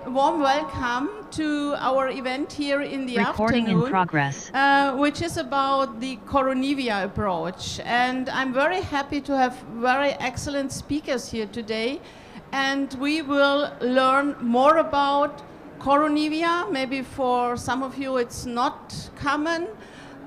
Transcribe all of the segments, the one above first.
warm welcome to our event here in the Recording afternoon, in progress. Which is about the Koronivia approach. And I'm very happy to have very excellent speakers here today. And we will learn more about Koronivia. Maybe for some of you it's not common.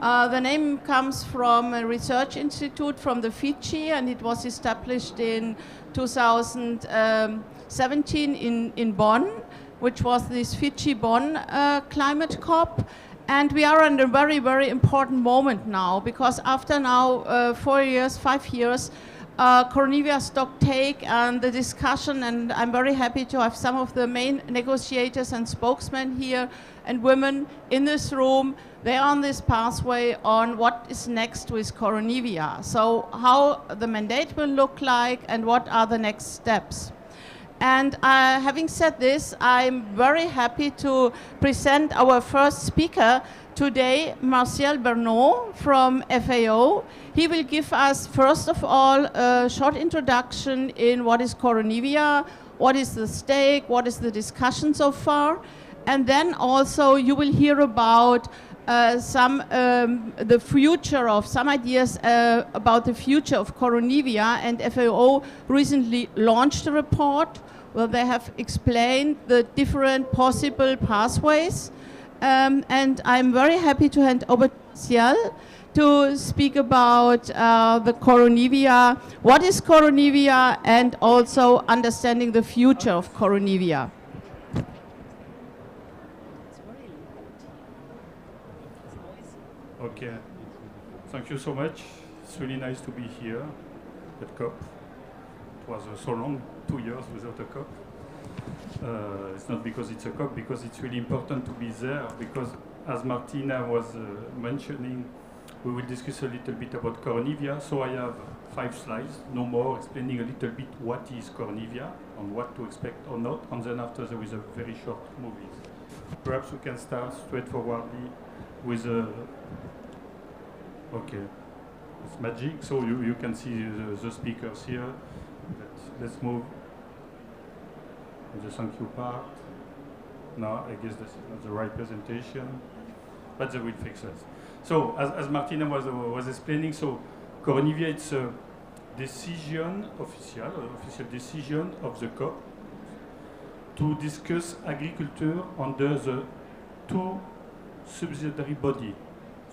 The name comes from a research institute from the Fiji, and it was established in 2017 in Bonn, which was this Fiji Bonn climate COP. And we are in a very, very important moment now, because after now 4 years, 5 years, Koronivia stock take and the discussion, and I'm very happy to have some of the main negotiators and spokesmen here and women in this room. They are on this pathway on what is next with Koronivia. So how the mandate will look like and what are the next steps. And having said this, I'm very happy to present our first speaker today, Martial Bernot from FAO. He will give us, first of all, a short introduction in what is Koronivia, what is the stake, what is the discussion so far. And then also you will hear about the future of some ideas about the future of Koronivia. And FAO recently launched a report where they have explained the different possible pathways. And I'm very happy to hand over to Martial to speak about the Koronivia, what is Koronivia, and also understanding the future of Koronivia. Okay, thank you so much. It's really nice to be here at COP. It was so long, 2 years without a COP. It's not because it's a COP, because it's really important to be there, because as Martina was mentioning, we will discuss a little bit about Koronivia. So I have 5 slides, no more, explaining a little bit what is Koronivia and what to expect or not, and then after there is a very short movie. Perhaps we can start straightforwardly with a... Okay, it's magic, so you can see the speakers here. Let's move the thank you part. Now I guess that's not the right presentation, but they will fix us. So as Martina was explaining, so Koronivia, it's a decision, official decision of the COP to discuss agriculture under the 2 subsidiary body.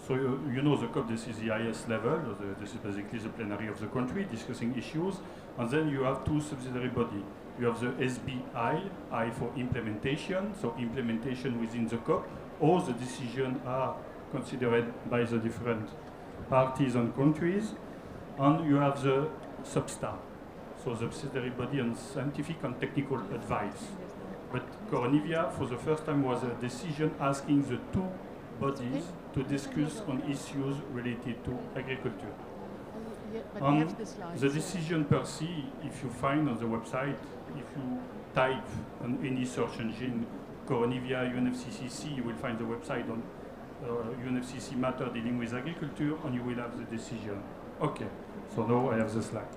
So you know the COP, this is the highest level, this is basically the plenary of the country discussing issues, and then you have 2 subsidiary bodies. You have the SBI, I for implementation, so implementation within the COP. All the decisions are considered by the different parties and countries. And you have the SUBSTA, so the subsidiary body on scientific and technical advice. But Koronivia, for the first time, was a decision asking the 2 bodies to discuss on issues related to agriculture. And the decision per se, if you find on the website, if you type on any search engine Koronivia UNFCCC, you will find the website on UNFCCC matter dealing with agriculture, and you will have the decision. Okay, so now I have the slide.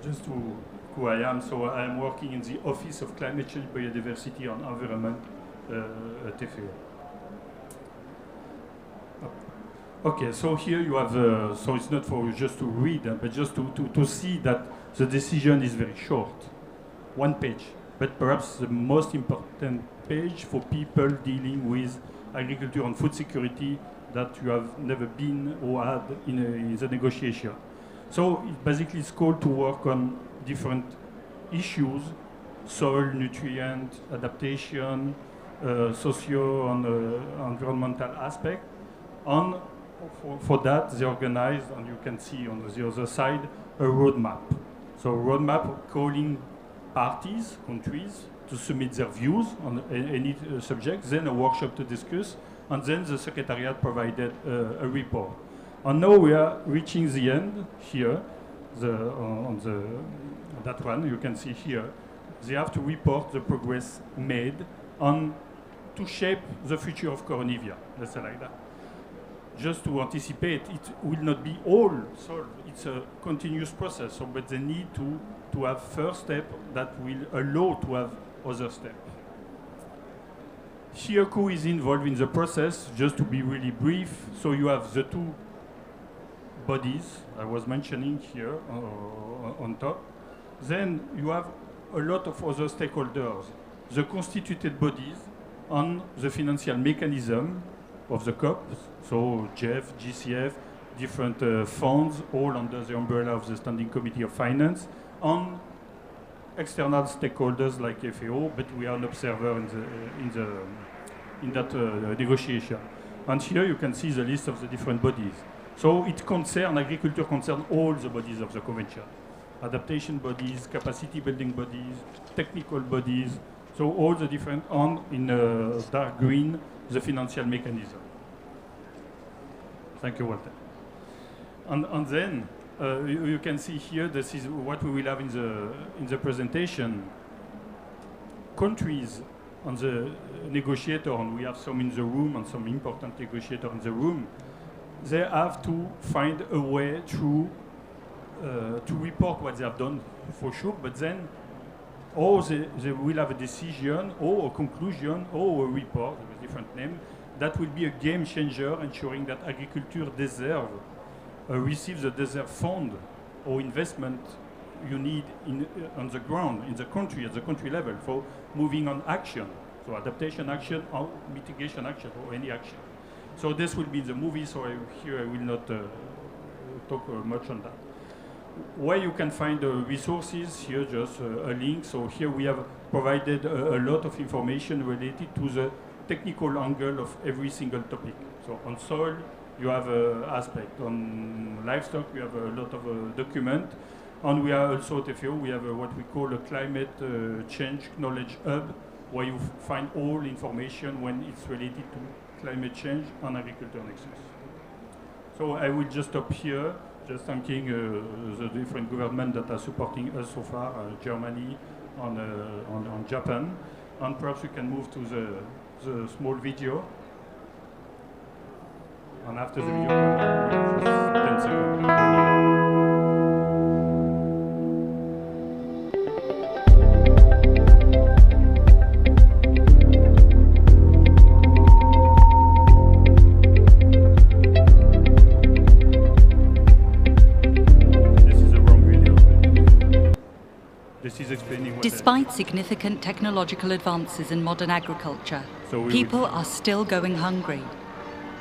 Just who I am, so I am working in the Office of Climate Change, Biodiversity and Environment at FAO. Okay, so here you have, so it's not for just to read, but just to see that the decision is very short, 1 page, but perhaps the most important page for people dealing with agriculture and food security that you have never been or had in the negotiation. So it basically is called to work on different issues, soil, nutrient, adaptation, socio and environmental aspect, and for that, they organized, and you can see on the other side, a roadmap. So a roadmap calling parties, countries, to submit their views on any subject, then a workshop to discuss, and then the Secretariat provided a report. And now we are reaching the end here, that one, you can see here. They have to report the progress made on to shape the future of Koronivia, let's say like that. just to anticipate, it will not be all solved. It's a continuous process. So, but they need to have first step that will allow to have other steps. Here, who is involved in the process? Just to be really brief, so you have the two bodies I was mentioning here on top. Then you have a lot of other stakeholders, the constituted bodies on the financial mechanism of the COP, so GEF, GCF, different funds, all under the umbrella of the Standing Committee of Finance, on external stakeholders like FAO, but we are an observer in that negotiation. And here you can see the list of the different bodies. So it concerns, agriculture concerns all the bodies of the convention. Adaptation bodies, capacity building bodies, technical bodies, so all the different, in dark green, the financial mechanism. Thank you, Walter. And then you can see here, this is what we will have in the presentation. Countries on the negotiator, and we have some in the room and some important negotiator in the room, they have to find a way to report what they have done, for sure, but then or they will have a decision or a conclusion or a report with a different name that will be a game changer, ensuring that agriculture receives the deserved fund or investment you need on the ground, in the country, at the country level, for moving on action. So adaptation action or mitigation action or any action. So this will be the movie, so here I will not talk much on that. Where you can find the resources, here just a link. So here we have provided a lot of information related to the technical angle of every single topic. So on soil, you have an aspect. On livestock, you have a lot of document. And we are also at FAO, we have what we call a climate change knowledge hub, where you find all information when it's related to climate change and agriculture nexus. So I will just stop here, just thanking the different governments that are supporting us so far, Germany and Japan. And perhaps we can move to the small video. And after the video, 10 seconds. Despite significant technological advances in modern agriculture, people are still going hungry.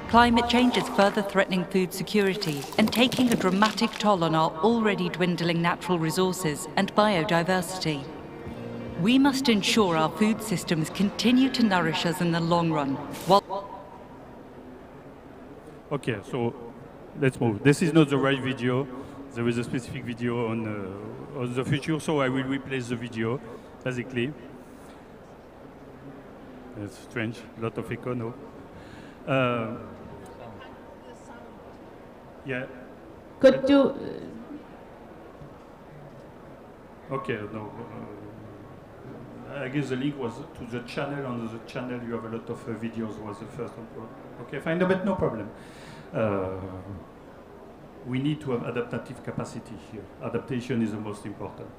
Climate change is further threatening food security and taking a dramatic toll on our already dwindling natural resources and biodiversity. We must ensure our food systems continue to nourish us in the long run. Okay, so let's move. This is not the right video. There is a specific video on the future, so I will replace the video, basically. It's strange, a lot of echo, no? Yeah. Could you... Okay, no. I guess the link was to the channel. On the channel you have a lot of videos, was the first one. Okay, fine, but no problem. We need to have adaptive capacity here. Adaptation is the most important.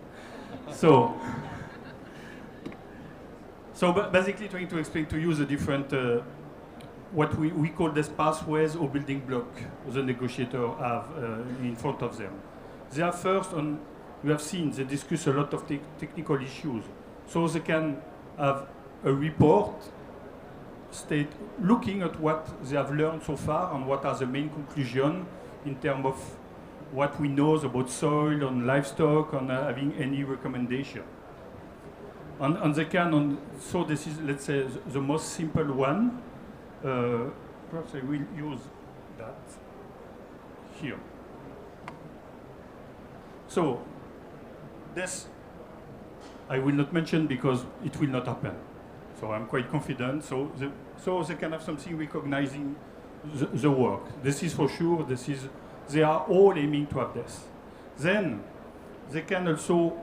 So basically trying to explain to you the different, what we call these pathways or building block the negotiator have in front of them. They are first on, you have seen, they discuss a lot of technical issues. So they can have a report looking at what they have learned so far and what are the main conclusions in terms of what we know about soil and livestock and having any recommendation. And they can, so this is, let's say, the most simple one. Perhaps I will use that here. So this I will not mention because it will not happen. So I'm quite confident. So they can have something recognizing the work. This is for sure. They are all aiming to have this. Then they can also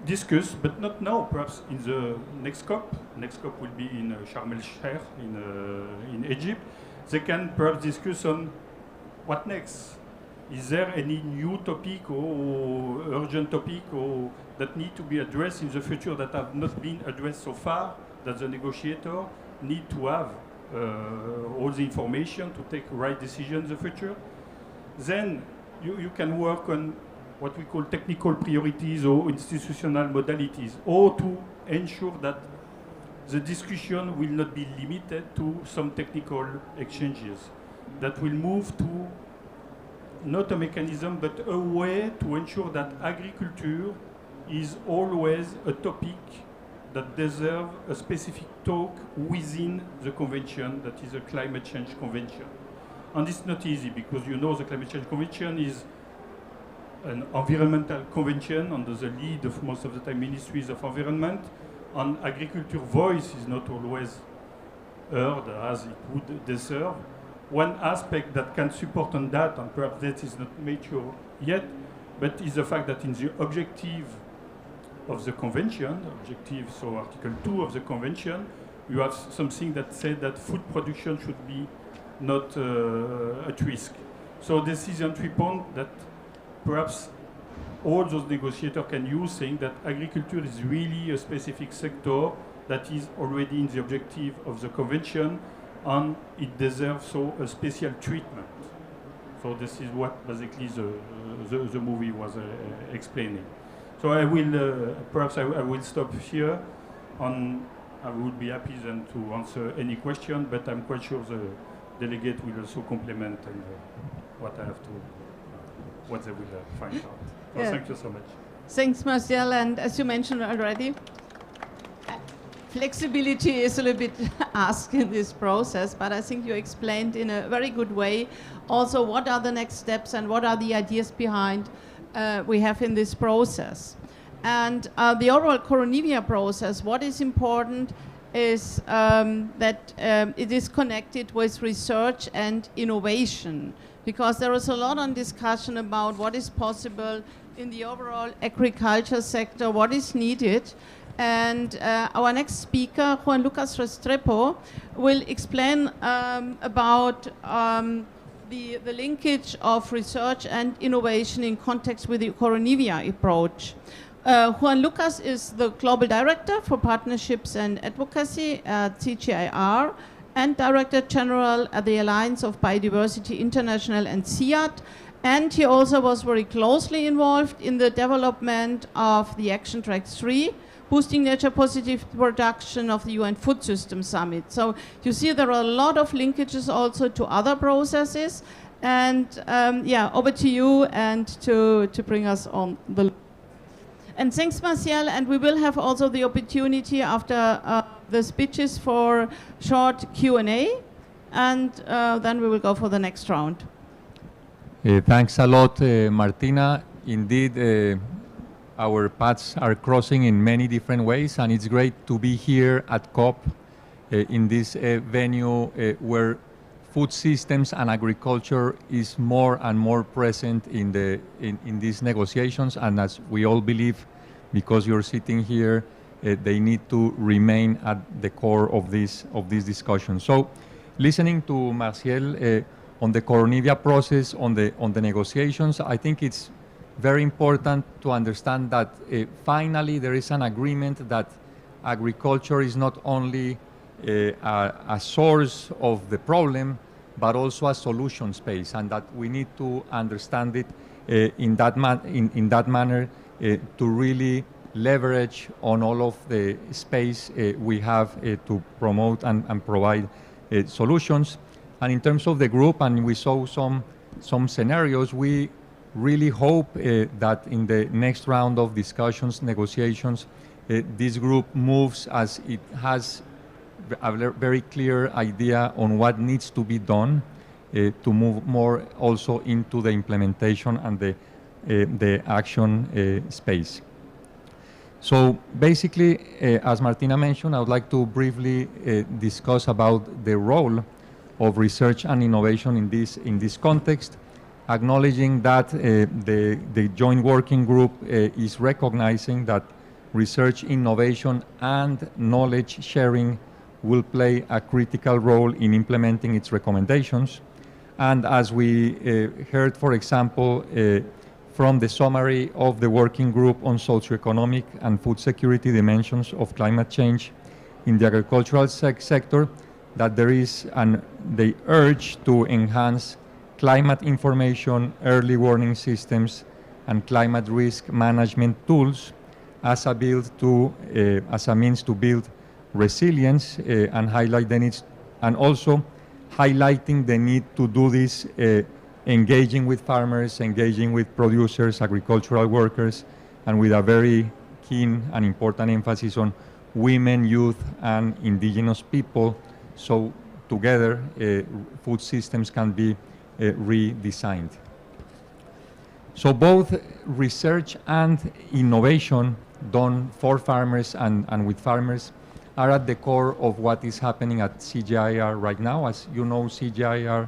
discuss, but not now, perhaps in the next COP. Next COP will be in Sharm el-Sheikh in Egypt. they can perhaps discuss on what next. Is there any new topic or urgent topic or that need to be addressed in the future that have not been addressed so far, that the negotiator need to have all the information to take right decisions in the future? Then you can work on what we call technical priorities or institutional modalities, or to ensure that the discussion will not be limited to some technical exchanges, that will move to not a mechanism but a way to ensure that agriculture is always a topic that deserves a specific talk within the convention, that is a climate change convention. And it's not easy because you know the climate change convention is an environmental convention under the lead of most of the time ministries of environment, and agriculture voice is not always heard as it would deserve. One aspect that can support on that, and perhaps that is not mature yet, but is the fact that in the objective of the convention, so Article 2 of the convention, you have something that said that food production should be not at risk. So this is an entry point that perhaps all those negotiators can use, saying that agriculture is really a specific sector that is already in the objective of the convention, and it deserves so a special treatment. So this is what basically the movie was explaining. So I will, perhaps I will stop here, and I would be happy then to answer any question, but I'm quite sure the delegate will also complement and what I have to, what they will find out. So thank you so much. Thanks, Marcel, and as you mentioned already, flexibility is a little bit asked in this process, but I think you explained in a very good way also what are the next steps and what are the ideas behind we have in this process. And the overall Koronivia process, what is important is that it is connected with research and innovation, because there is a lot on discussion about what is possible in the overall agriculture sector, what is needed. And our next speaker, Juan Lucas Restrepo, will explain about the linkage of research and innovation in context with the Koronivia approach. Juan Lucas is the Global Director for Partnerships and Advocacy at CGIAR and Director General at the Alliance of Biodiversity International and CIAT. And he also was very closely involved in the development of the Action Track 3, Boosting Nature Positive Production of the UN Food System Summit. So you see there are a lot of linkages also to other processes. And yeah, over to you and to bring us on the... And thanks, Martial, and we will have also the opportunity after the speeches for short Q&A, and then we will go for the next round. Thanks a lot, Martina. Indeed, our paths are crossing in many different ways, and it's great to be here at COP in this venue where food systems and agriculture is more and more present in these negotiations, and as we all believe, because you're sitting here, they need to remain at the core of this discussion. So, listening to Martial on the Koronivia process, on the negotiations, I think it's very important to understand that finally there is an agreement that agriculture is not only a source of the problem, but also a solution space, and that we need to understand it in that manner to really leverage on all of the space we have to promote and provide solutions. And in terms of the group, and we saw some scenarios, we really hope that in the next round of discussions, negotiations, this group moves as it has a very clear idea on what needs to be done to move more also into the implementation and the action space. So basically, as Martina mentioned, I would like to briefly discuss about the role of research and innovation in this context, acknowledging that the joint working group is recognizing that research, innovation, and knowledge sharing will play a critical role in implementing its recommendations. And as we heard, for example, from the summary of the working group on socioeconomic and food security dimensions of climate change in the agricultural sector, that there is the urge to enhance climate information, early warning systems, and climate risk management tools as a means to build resilience and highlight the needs, and also highlighting the need to do this engaging with farmers, engaging with producers, agricultural workers, and with a very keen and important emphasis on women, youth, and indigenous people, so together food systems can be redesigned. So both research and innovation done for farmers and with farmers are at the core of what is happening at CGIAR right now. As you know, CGIAR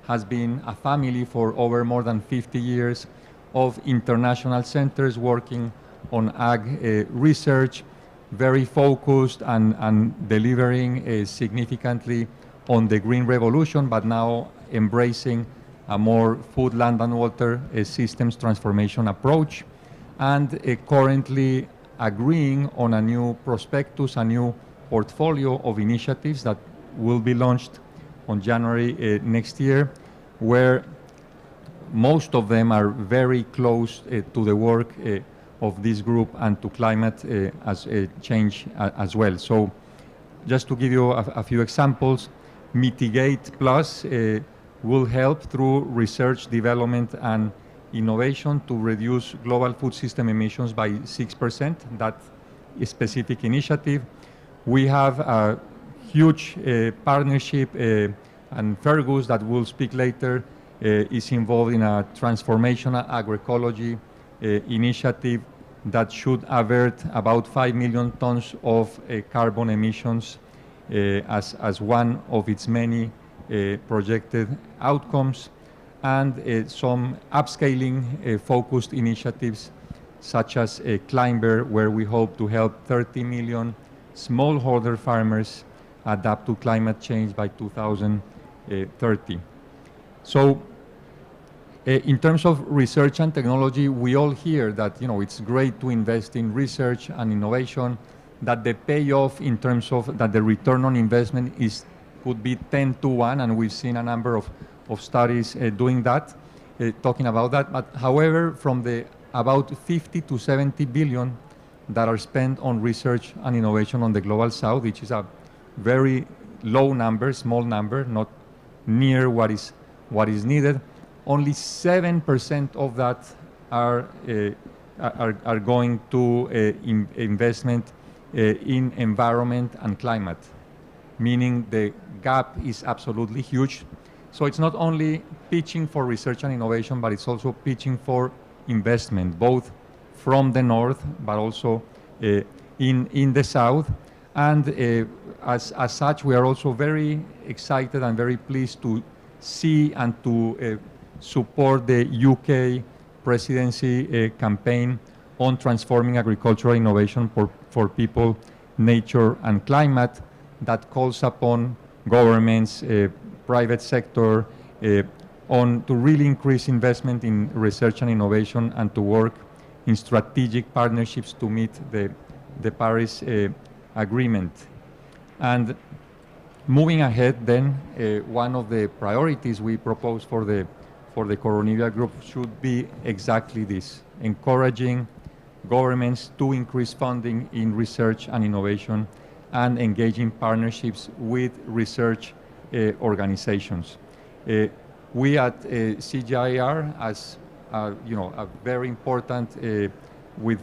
has been a family for over more than 50 years of international centers working on ag research, very focused and delivering significantly on the green revolution, but now embracing a more food, land, and water systems transformation approach, and currently agreeing on a new prospectus, a new portfolio of initiatives that will be launched on January next year, where most of them are very close to the work of this group and to climate change as well. So just to give you a few examples, Mitigate Plus will help through research, development, and innovation to reduce global food system emissions by 6%, that specific initiative. We have a huge partnership, and Fergus, that will speak later, is involved in a transformational agroecology initiative that should avert about 5 million tons of carbon emissions as one of its many projected outcomes, and some upscaling focused initiatives such as Climber, where we hope to help 30 million smallholder farmers adapt to climate change by 2030. So in terms of research and technology, we all hear that it's great to invest in research and innovation, that the payoff in terms of that the return on investment could be 10 to 1, and we've seen a number of studies doing that, talking about that. But however, from the about 50 to 70 billion that are spent on research and innovation on the global south, which is a very low number, small number, not near what is needed, only 7% of that are going to investment in environment and climate, meaning the gap is absolutely huge. So it's not only pitching for research and innovation, but it's also pitching for investment, both from the north, but also in the south. And as such, we are also very excited and very pleased to see and to support the UK presidency campaign on transforming agricultural innovation for people, nature, and climate, that calls upon governments, private sector, to really increase investment in research and innovation, and to work in strategic partnerships to meet the Paris Agreement. And moving ahead then, one of the priorities we propose for the Koronivia group should be exactly this: encouraging governments to increase funding in research and innovation and engaging partnerships with research organizations. We at CGIAR, as a very important, with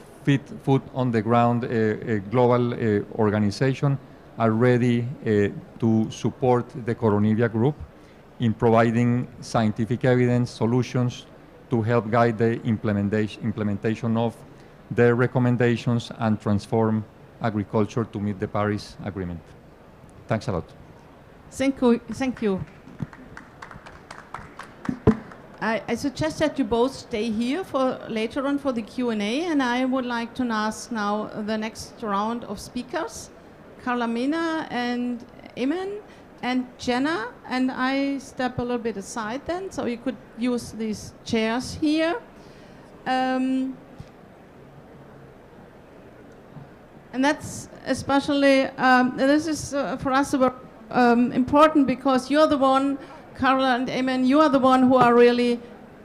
foot on the ground global organization, are ready to support the Koronivia group in providing scientific evidence solutions to help guide the implementation of their recommendations and transform agriculture to meet the Paris Agreement. Thanks a lot. Thank you. I suggest that you both stay here for later on for the Q&A, and I would like to ask now the next round of speakers, Carla Mena and Eamon and Jenna, and I step a little bit aside then, so you could use these chairs here. And that's especially, this is for us important because you're the one, Carla and Eamon, you are the one who are really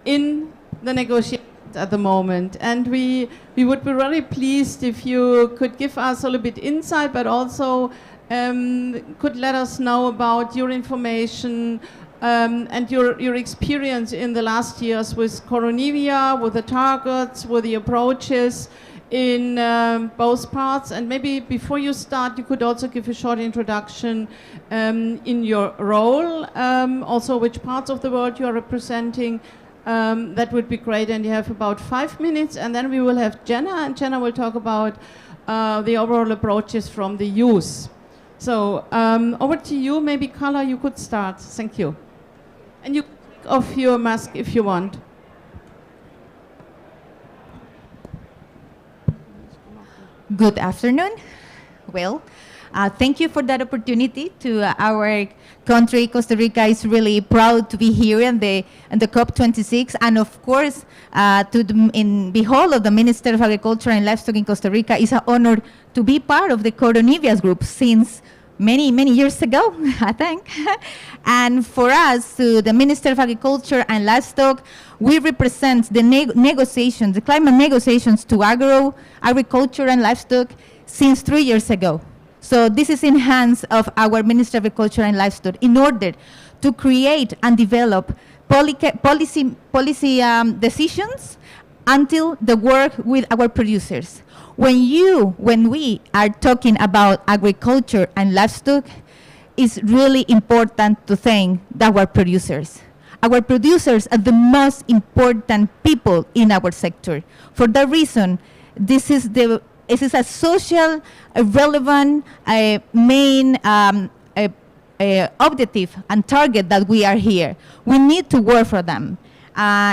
in the negotiations at the moment. And we would be really pleased if you could give us a little bit insight, but also could let us know about your information and your experience in the last years with Koronivia, with the targets, with the approaches in both parts. And maybe before you start, you could also give a short introduction in your role, also which parts of the world you are representing. That would be great. And you have about 5 minutes, and then we will have Jenna, and Jenna will talk about the overall approaches from the youth. So over to you. Maybe Carla, you could start. Thank you. And you take off your mask if you want. Good afternoon. Well, thank you for that opportunity. To our country, Costa Rica is really proud to be here in the COP26, and of course, in behalf of the Minister of Agriculture and Livestock in Costa Rica, it's an honor to be part of the Koronivia's group since many years ago, I think. And for us, to the Minister of Agriculture and Livestock, we represent the negotiations, the climate negotiations to agriculture and livestock since 3 years ago. So this is in hands of our Minister of Agriculture and Livestock in order to create and develop policy decisions until the work with our producers. When we are talking about agriculture and livestock, it's really important to thank our producers. Our producers are the most important people in our sector. For that reason, this is a social, relevant, main objective and target that we are here. We need to work for them.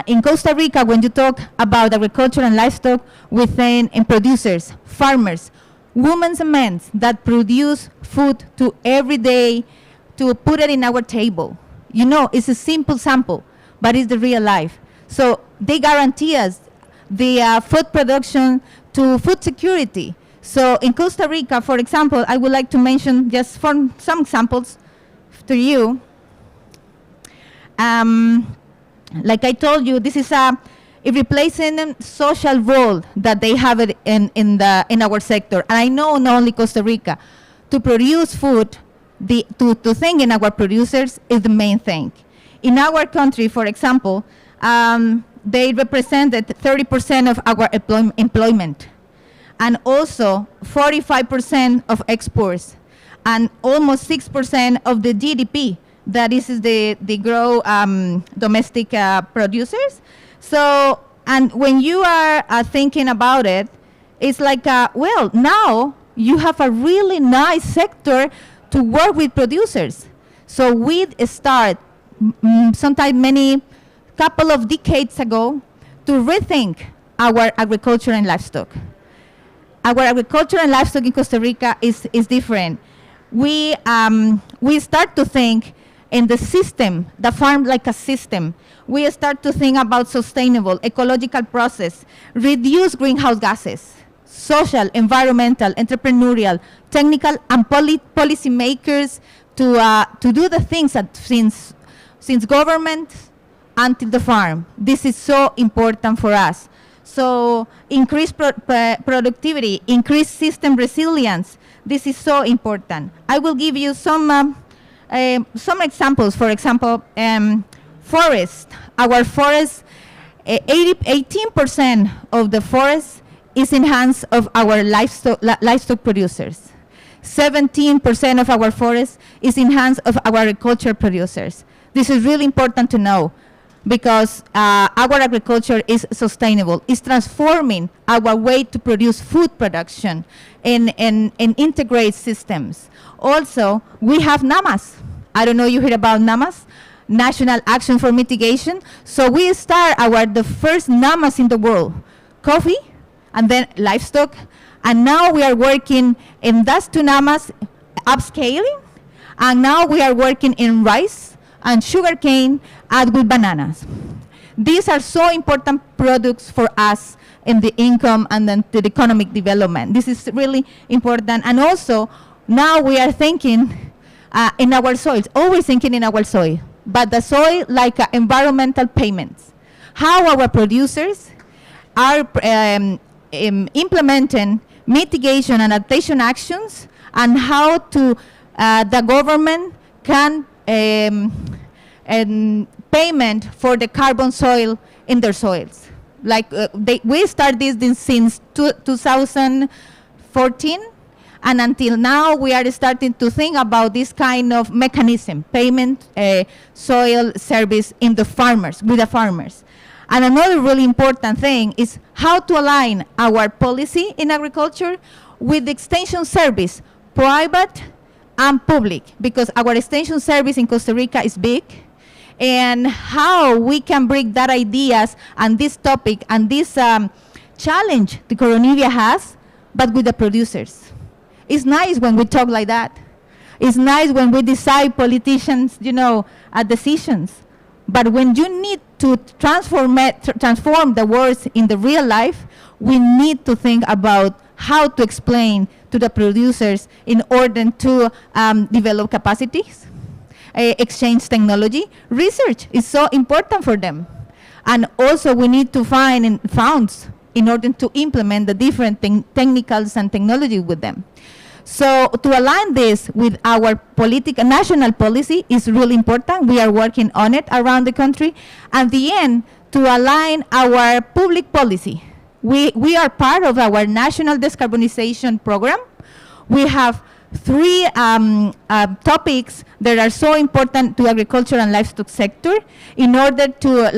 In Costa Rica, when you talk about agriculture and livestock, we think in producers, farmers, women and men that produce food to every day to put it in our table. You know, it's a simple sample, but it's the real life. So they guarantee us the food production to food security. So in Costa Rica, for example, I would like to mention just some examples to you. Like I told you, this is a replacing a social role that they have it in our sector. And I know not only Costa Rica, to produce food, to think in our producers is the main thing. In our country, for example, they represented 30% of our employment, and also 45% of exports, and almost 6% of the GDP. That is the domestic producers. So, and when you are thinking about it, it's like, well, now you have a really nice sector to work with producers. So we start sometime couple of decades ago to rethink our agriculture and livestock. Our agriculture and livestock in Costa Rica is different. We start to think in the system, the farm like a system. We start to think about sustainable, ecological process, reduce greenhouse gases, social, environmental, entrepreneurial, technical, and policy makers to do the things that since government until the farm. This is so important for us. So increase productivity, increase system resilience. This is so important. I will give you some examples. For example, forest. Our forest, 18% of the forest is in hands of our livestock producers. 17% of our forest is in hands of our agriculture producers. This is really important to know because our agriculture is sustainable. It's transforming our way to produce food production in integrated systems. Also, we have NAMAs. I don't know you heard about NAMAs, National Action for Mitigation. So we start the first NAMAs in the world, coffee and then livestock. And now we are working in those two NAMAs, upscaling And now we are working in rice and sugarcane and with bananas. These are so important products for us in the income and then to the economic development. This is really important. And also, now we are thinking in our soils, always thinking in our soil, but the soil like environmental payments. How our producers are implementing mitigation and adaptation actions, and how to the government can payment for the carbon soil in their soils. Like we started this since 2014, and until now we are starting to think about this kind of mechanism, payment soil service in the farmers, with the farmers. And another really important thing is how to align our policy in agriculture with the extension service, private and public, because our extension service in Costa Rica is big, and how we can bring that ideas and this topic and this challenge the Koronivia has, but with the producers. It's nice when we talk like that. It's nice when we decide politicians, decisions. But when you need to transform the words in the real life, we need to think about how to explain to the producers in order to develop capacities, exchange technology. Research is so important for them. And also we need to find funds in order to implement the different technicals and technology with them. So to align this with our national policy is really important. We are working on it around the country. At the end, to align our public policy. We are part of our national decarbonization program. We have 3 topics that are so important to agriculture and livestock sector in order to,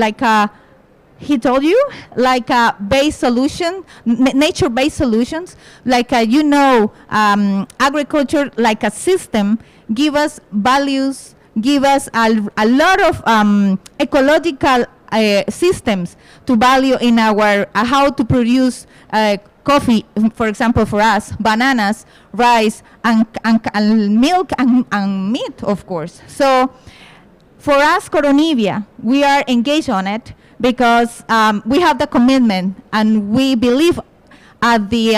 he told you, base solution, nature-based solutions, agriculture like a system, give us values, give us a lot of ecological systems to value in our, how to produce coffee, for example, for us, bananas, rice, and milk and meat, of course. So for us, Koronivia, we are engaged on it, because we have the commitment, and we believe the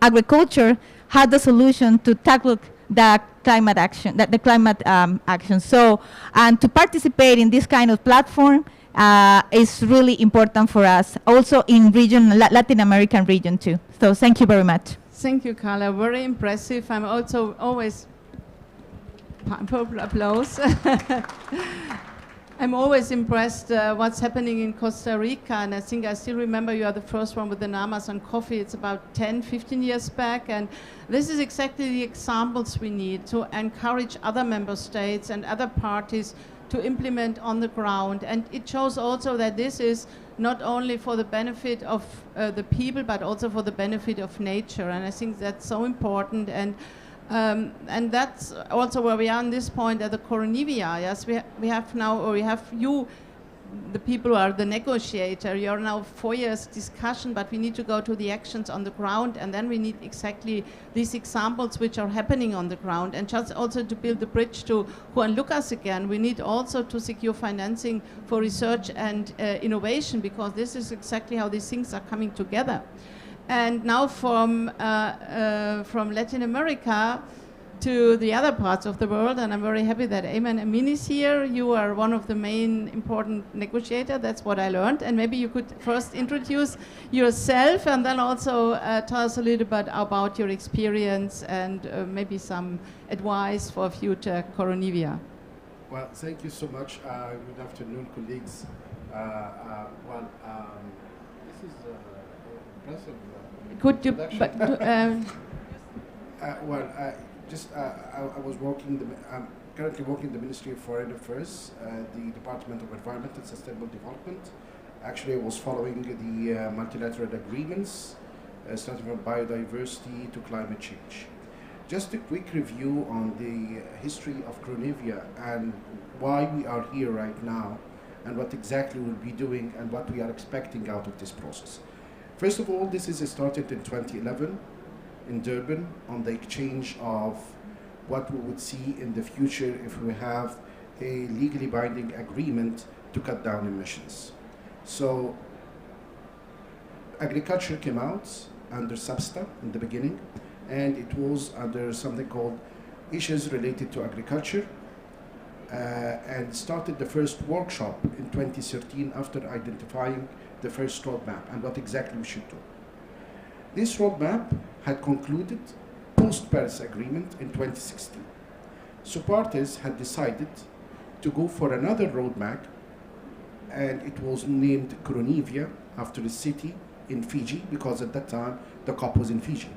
agriculture has the solution to tackle the climate action, action. So, and to participate in this kind of platform is really important for us, also in Latin American region too. So thank you very much. Thank you, Carla. Very impressive. I'm also always, applause. I'm always impressed what's happening in Costa Rica, and I think I still remember you are the first one with the Namas on coffee. It's about 10, 15 years back, and this is exactly the examples we need to encourage other member states and other parties to implement on the ground. And it shows also that this is not only for the benefit of the people, but also for the benefit of nature, and I think that's so important. And that's also where we are on this point at the Koronivia. Yes, we have now, or we have you, the people who are the negotiator. You're now 4 years discussion, but we need to go to the actions on the ground, and then we need exactly these examples which are happening on the ground. And just also to build the bridge to Juan Lucas again, we need also to secure financing for research and innovation, because this is exactly how these things are coming together. And now from Latin America to the other parts of the world, and I'm very happy that Ayman Amin is here. You are one of the main important negotiators, that's what I learned. And maybe you could first introduce yourself, and then also tell us a little bit about your experience and maybe some advice for future Koronivia. Well, thank you so much. Good afternoon, colleagues. This is impressive. Could you? I was working. I'm currently working in the Ministry of Foreign Affairs, the Department of Environment and Sustainable Development. Actually, I was following the multilateral agreements, starting from biodiversity to climate change. Just a quick review on the history of Grenivia and why we are here right now, and what exactly we'll be doing and what we are expecting out of this process. First of all, this is started in 2011 in Durban on the exchange of what we would see in the future if we have a legally binding agreement to cut down emissions. So agriculture came out under SABSTA in the beginning, and it was under something called issues related to agriculture, and started the first workshop in 2013 after identifying the first roadmap and what exactly we should do. This roadmap had concluded post-Paris Agreement in 2016. So parties had decided to go for another roadmap, and it was named Koronivia after the city in Fiji, because at that time the COP was in Fiji.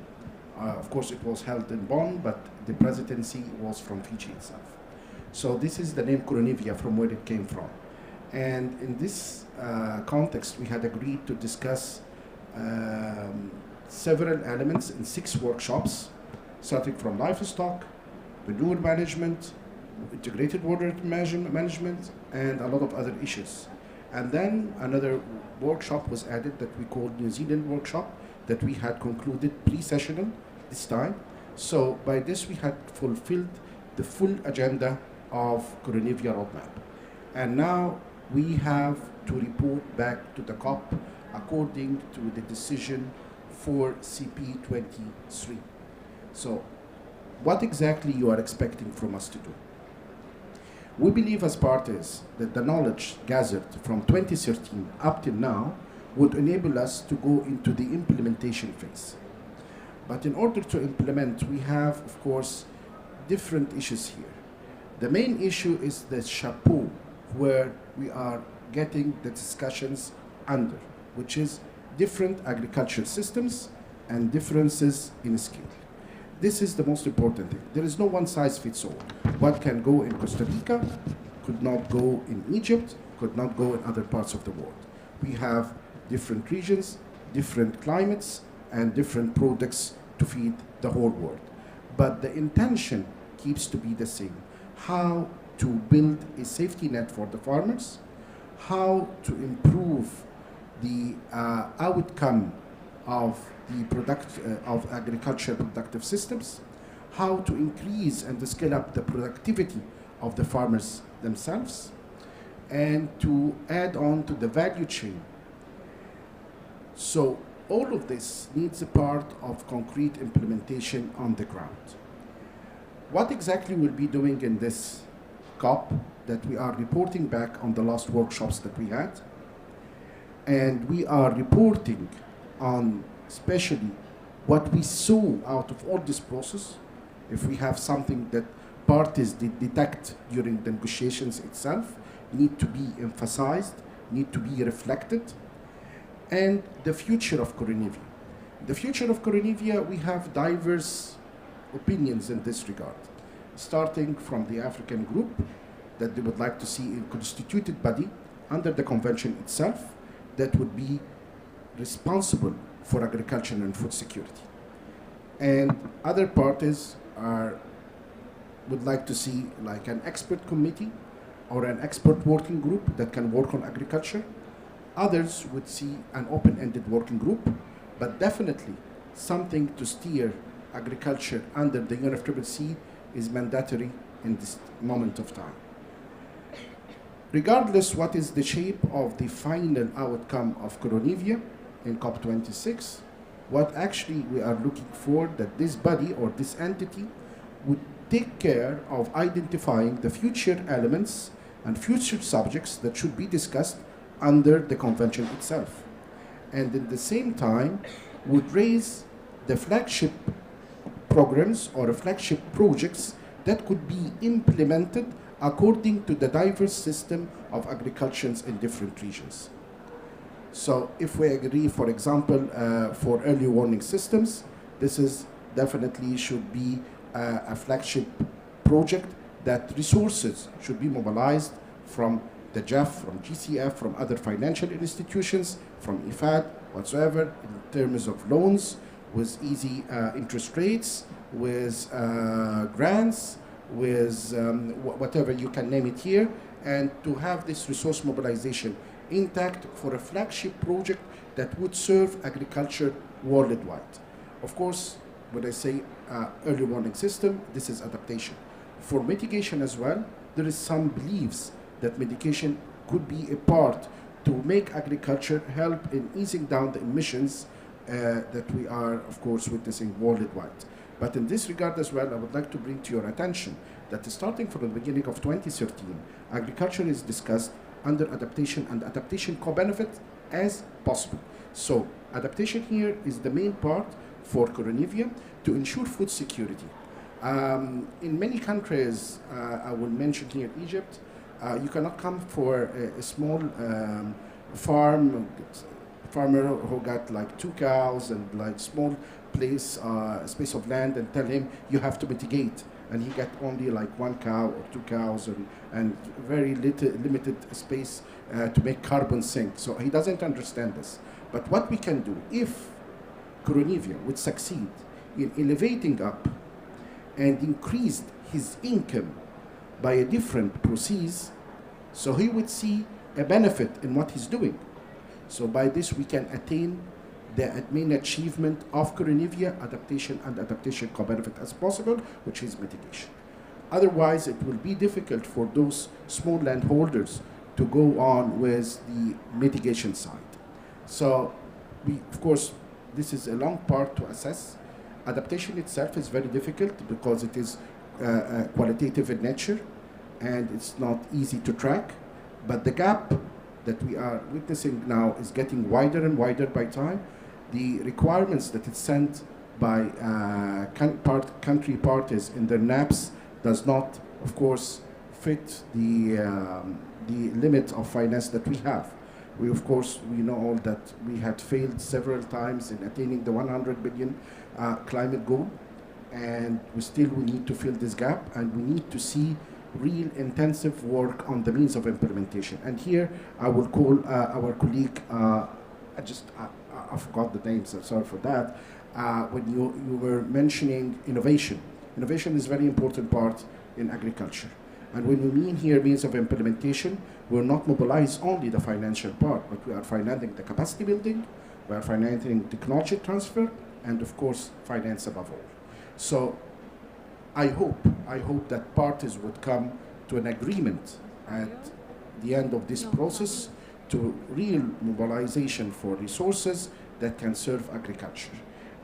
Of course it was held in Bonn, but the presidency was from Fiji itself. So this is the name Koronivia from where it came from. And in this context, we had agreed to discuss several elements in 6 workshops, starting from livestock, manure management, integrated water management, and a lot of other issues. And then another workshop was added that we called New Zealand workshop, that we had concluded pre-sessional this time. So by this we had fulfilled the full agenda of Koronivia roadmap. And now we have to report back to the COP according to the decision for CP23. So what exactly you are expecting from us to do? We believe as parties that the knowledge gathered from 2013 up till now would enable us to go into the implementation phase. But in order to implement, we have, of course, different issues here. The main issue is the chapeau, where we are getting the discussions under, which is different agricultural systems and differences in scale. This is the most important thing. There is no one size fits all. What can go in Costa Rica could not go in Egypt, could not go in other parts of the world. We have different regions, different climates, and different products to feed the whole world. But the intention keeps to be the same. How to build a safety net for the farmers, how to improve the outcome of the of agriculture productive systems, how to increase and to scale up the productivity of the farmers themselves, and to add on to the value chain. So all of this needs a part of concrete implementation on the ground. What exactly we'll be doing in this COP that we are reporting back on the last workshops that we had, and we are reporting on especially what we saw out of all this process, if we have something that parties did detect during the negotiations itself, need to be emphasized, need to be reflected, and the future of Koronivia. The future of Koronivia, we have diverse opinions in this regard, starting from the African group, that they would like to see a constituted body under the convention itself that would be responsible for agriculture and food security. And other parties would like to see like an expert committee or an expert working group that can work on agriculture. Others would see an open-ended working group, but definitely something to steer agriculture under the UNFCCC is mandatory in this moment of time. Regardless what is the shape of the final outcome of Koronivia in COP26, what actually we are looking for, that this body or this entity would take care of identifying the future elements and future subjects that should be discussed under the convention itself. And at the same time would raise the flagship programs or flagship projects that could be implemented according to the diverse system of agricultures in different regions. So if we agree, for example, for early warning systems, this is definitely should be a flagship project that resources should be mobilized from the JEF, from GCF, from other financial institutions, from IFAD, whatsoever, in terms of loans, with easy interest rates, with grants, with whatever you can name it here, and to have this resource mobilization intact for a flagship project that would serve agriculture worldwide. Of course, when I say early warning system, this is adaptation. For mitigation as well, there is some beliefs that mitigation could be a part to make agriculture help in easing down the emissions that we are, of course, witnessing worldwide. But in this regard as well, I would like to bring to your attention that starting from the beginning of 2013, agriculture is discussed under adaptation and adaptation co-benefit as possible. So adaptation here is the main part for Koronivia to ensure food security. In many countries, I will mention here Egypt, you cannot come for a small farmer who got like 2 cows and like small space of land and tell him you have to mitigate, and he got only like 1 cow or 2 cows and very limited space to make carbon sink. So he doesn't understand this. But what we can do, if Koronivia would succeed in elevating up and increased his income by a different process, so he would see a benefit in what he's doing. So by this we can attain the main achievement of Koronivia, adaptation and adaptation co-benefit as possible, which is mitigation. Otherwise, it will be difficult for those small landholders to go on with the mitigation side. So of course, this is a long part to assess. Adaptation itself is very difficult because it is qualitative in nature and it's not easy to track. But the gap that we are witnessing now is getting wider and wider by time. The requirements that it's sent by country parties in their NAPs does not, of course, fit the limit of finance that we have. We, of course, we know all that we had failed several times in attaining the 100 billion climate goal, and we need to fill this gap, and we need to see real intensive work on the means of implementation. And here I will call our colleague, I forgot the name, so sorry for that, when you were mentioning innovation. Innovation is a very important part in agriculture. And when we mean here means of implementation, we'll not mobilize only the financial part, but we are financing the capacity building, we are financing technology transfer, and of course, finance above all. So I hope that parties would come to an agreement at the end of this process to real mobilization for resources that can serve agriculture.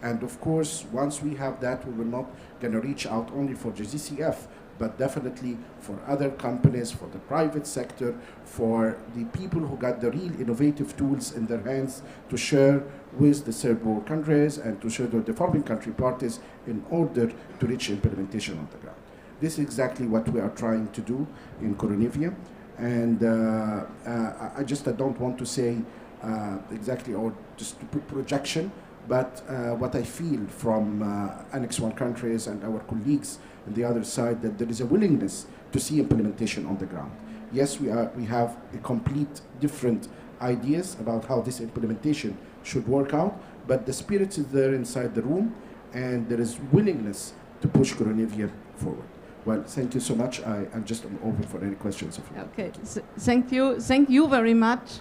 And of course, once we have that, we will not gonna reach out only for GCCF, but definitely for other companies, for the private sector, for the people who got the real innovative tools in their hands to share with the third world countries and to share the developing country parties in order to reach implementation on the ground. This is exactly what we are trying to do in Koronivia. And I don't want to say exactly or just to put projection, but what I feel from Annex 1 countries and our colleagues on the other side, that there is a willingness to see implementation on the ground. Yes, we have a complete different ideas about how this implementation should work out, but the spirit is there inside the room, and there is willingness to push Koronivia forward. Well, thank you so much. I'm just open for any questions. If you okay, thank you very much.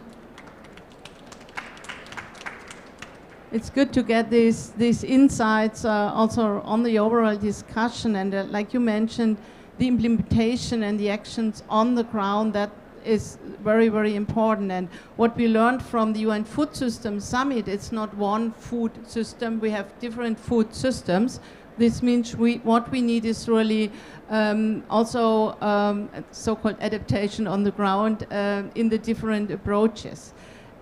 It's good to get these insights also on the overall discussion, and like you mentioned, the implementation and the actions on the ground, that is very, very important. And what we learned from the UN Food Systems Summit, it's not one food system, we have different food systems. This means what we need is really also so-called adaptation on the ground in the different approaches.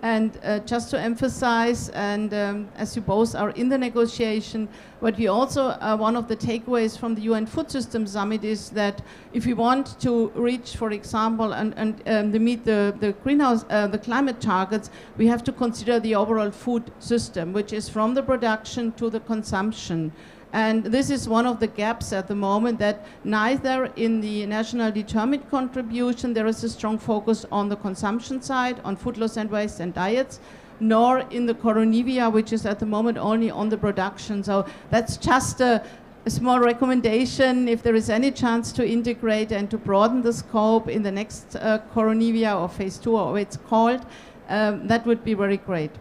And just to emphasize, and as you both are in the negotiation, what we also, one of the takeaways from the UN Food Systems Summit is that if we want to reach, for example, and meet the greenhouse, the climate targets, we have to consider the overall food system, which is from the production to the consumption. And this is one of the gaps at the moment, that neither in the national determined contribution there is a strong focus on the consumption side, on food loss and waste and diets, nor in the Koronivia, which is at the moment only on the production. So that's just a small recommendation. If there is any chance to integrate and to broaden the scope in the next Koronivia or phase 2, or it's called, that would be very great.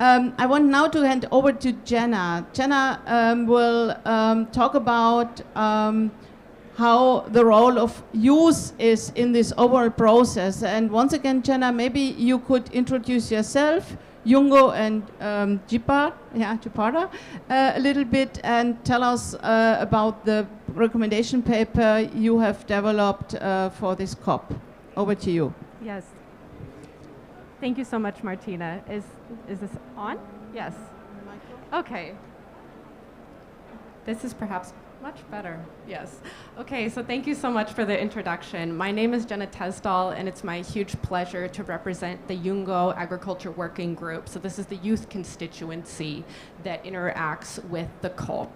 I want now to hand over to Jenna. Jenna will talk about how the role of youth is in this overall process. And once again, Jenna, maybe you could introduce yourself, Jungo and Jipara, a little bit, and tell us about the recommendation paper you have developed for this COP. Over to you. Yes. Thank you so much, Martina. Is this on? Yes. Okay. This is perhaps much better. Yes. Okay, so thank you so much for the introduction. My name is Jenna Tesdal, and it's my huge pleasure to represent the Jungo Agriculture Working Group. So this is the youth constituency that interacts with the COP.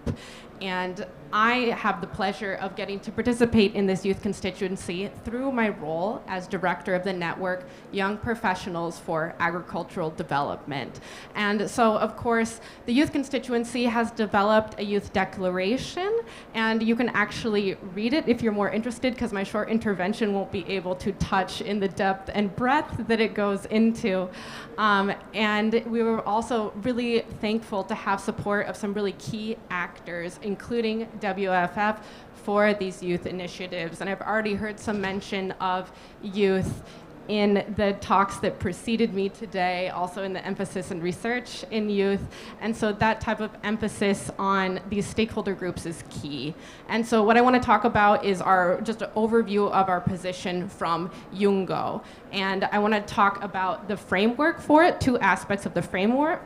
And I have the pleasure of getting to participate in this youth constituency through my role as director of the network Young Professionals for Agricultural Development. And so, of course, the youth constituency has developed a youth declaration, and you can actually read it if you're more interested, because my short intervention won't be able to touch in the depth and breadth that it goes into. And we were also really thankful to have support of some really key actors, including WFF, for these youth initiatives. And I've already heard some mention of youth in the talks that preceded me today, also in the emphasis and research in youth. And so that type of emphasis on these stakeholder groups is key. And so what I want to talk about is just an overview of our position from Jungo. And I want to talk about the framework for it, two aspects of the framework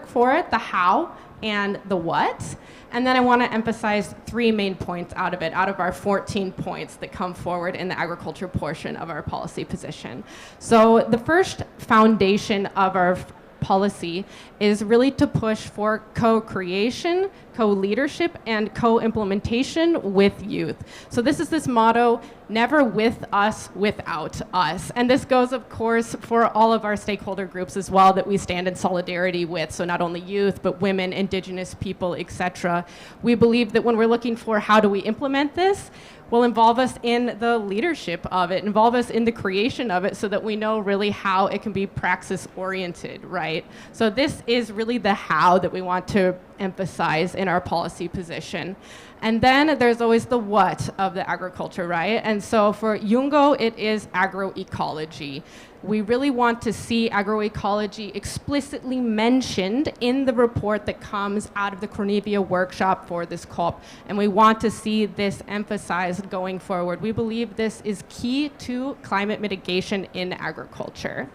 for it, the how and the what. And then I want to emphasize 3 main points out of our 14 points that come forward in the agriculture portion of our policy position. So the first foundation of our policy is really to push for co-creation, co-leadership, and co-implementation with youth. So this motto, never with us, without us. And this goes, of course, for all of our stakeholder groups as well that we stand in solidarity with. So not only youth, but women, indigenous people, etc. We believe that when we're looking for how do we implement this, will involve us in the leadership of it, involve us in the creation of it, so that we know really how it can be praxis-oriented, right? So this is really the how that we want to emphasize in our policy position. And then there's always the what of the agriculture, right? And so for Jungo, it is agroecology. We really want to see agroecology explicitly mentioned in the report that comes out of the Koronivia workshop for this COP, and we want to see this emphasized going forward. We believe this is key to climate mitigation in agriculture.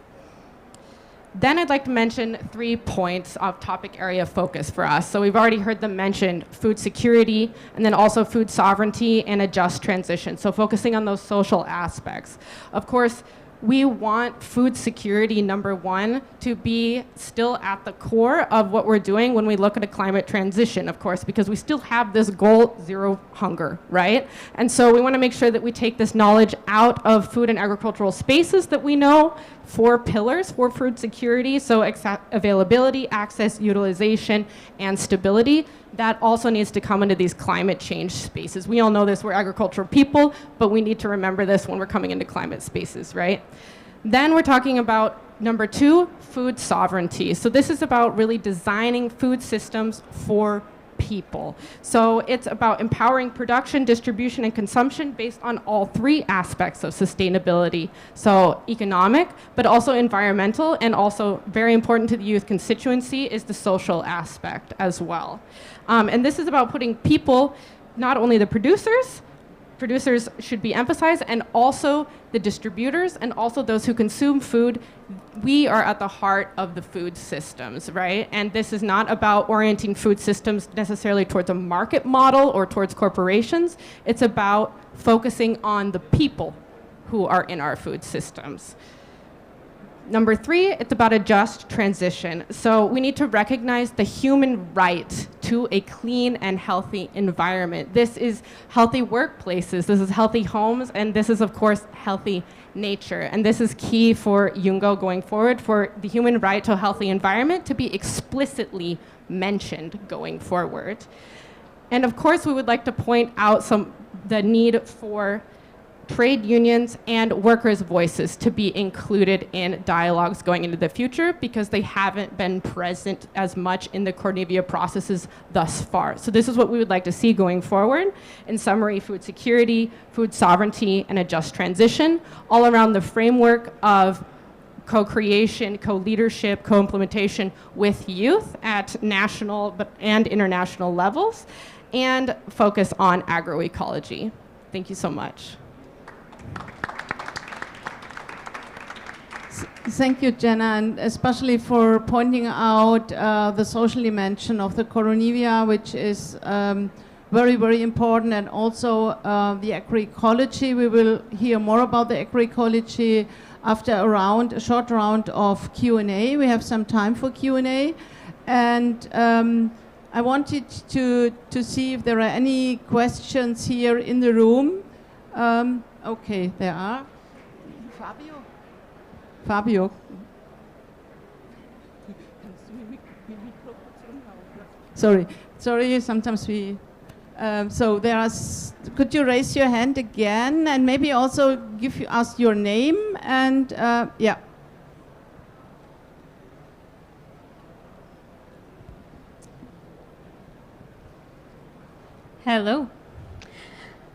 Then I'd like to mention 3 points of topic area focus for us. So we've already heard them mentioned: food security, and then also food sovereignty and a just transition. So focusing on those social aspects. Of course, we want food security, number 1, to be still at the core of what we're doing when we look at a climate transition, of course, because we still have this goal, zero hunger, right? And so we want to make sure that we take this knowledge out of food and agricultural spaces that we know, 4 pillars for food security, so availability, access, utilization, and stability. That also needs to come into these climate change spaces. We all know this, we're agricultural people, but we need to remember this when we're coming into climate spaces, right? Then we're talking about number 2, food sovereignty. So this is about really designing food systems for people. So it's about empowering production, distribution, and consumption based on all 3 aspects of sustainability. So economic, but also environmental, and also very important to the youth constituency is the social aspect as well. And this is about putting people, not only the producers should be emphasized, and also the distributors, and also those who consume food. We are at the heart of the food systems, right? And this is not about orienting food systems necessarily towards a market model or towards corporations. It's about focusing on the people who are in our food systems. Number 3, it's about a just transition. So we need to recognize the human right to a clean and healthy environment. This is healthy workplaces, this is healthy homes, and this is, of course, healthy nature. And this is key for Jungo going forward, for the human right to a healthy environment to be explicitly mentioned going forward. And of course, we would like to point out the need for trade unions, and workers' voices to be included in dialogues going into the future because they haven't been present as much in the Koronivia processes thus far. So this is what we would like to see going forward. In summary, food security, food sovereignty, and a just transition, all around the framework of co-creation, co-leadership, co-implementation with youth at national and international levels, and focus on agroecology. Thank you so much. Thank you, Jenna, and especially for pointing out the social dimension of the Koronivia, which is very, very important, and also the agroecology. We will hear more about the agroecology after a short round of Q&A. We have some time for Q&A, and I wanted to see if there are any questions here in the room. Okay, there are. Fabio. Sorry, sometimes we... so there are... Could you raise your hand again and maybe also give us your name and... yeah. Hello.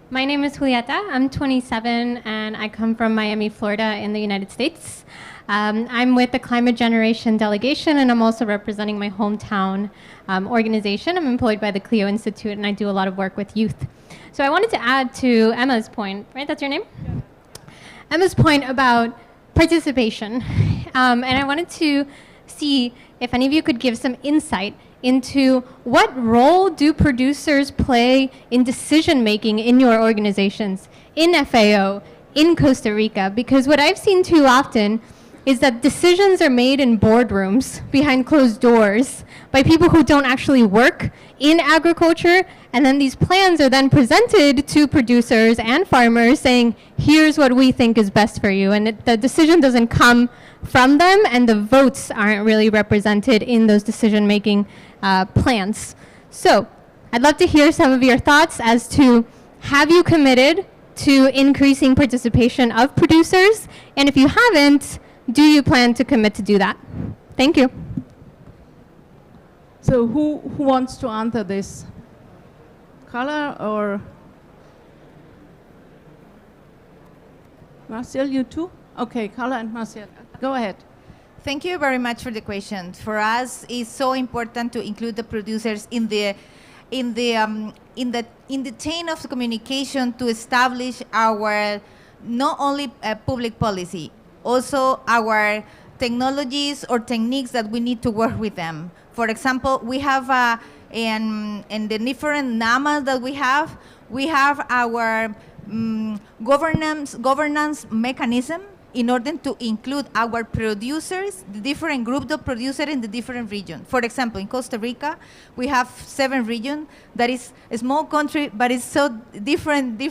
My name is Julieta. I'm 27 and I come from Miami, Florida in the United States. I'm with the Climate Generation Delegation and I'm also representing my hometown organization. I'm employed by the Clio Institute and I do a lot of work with youth. So I wanted to add to Emma's point, right? That's your name? Yeah. Emma's point about participation. And I wanted to see if any of you could give some insight into what role do producers play in decision making in your organizations, in FAO, in Costa Rica, because what I've seen too often is that decisions are made in boardrooms behind closed doors by people who don't actually work in agriculture, and then these plans are then presented to producers and farmers saying, here's what we think is best for you, and the decision doesn't come from them, and the votes aren't really represented in those decision-making plans. So I'd love to hear some of your thoughts as to, have you committed to increasing participation of producers? And if you haven't, do you plan to commit to do that? Thank you. So who wants to answer this? Carla or Marcel, you too? Okay, Carla and Marcel, go ahead. Thank you very much for the question. For us, it's so important to include the producers in the chain of communication to establish our not only public policy, also our technologies or techniques that we need to work with them. For example, we have in the different NAMAs that we have our governance mechanism in order to include our producers, the different groups of producers in the different regions. For example, in Costa Rica, we have 7 regions. That is a small country, but it's so different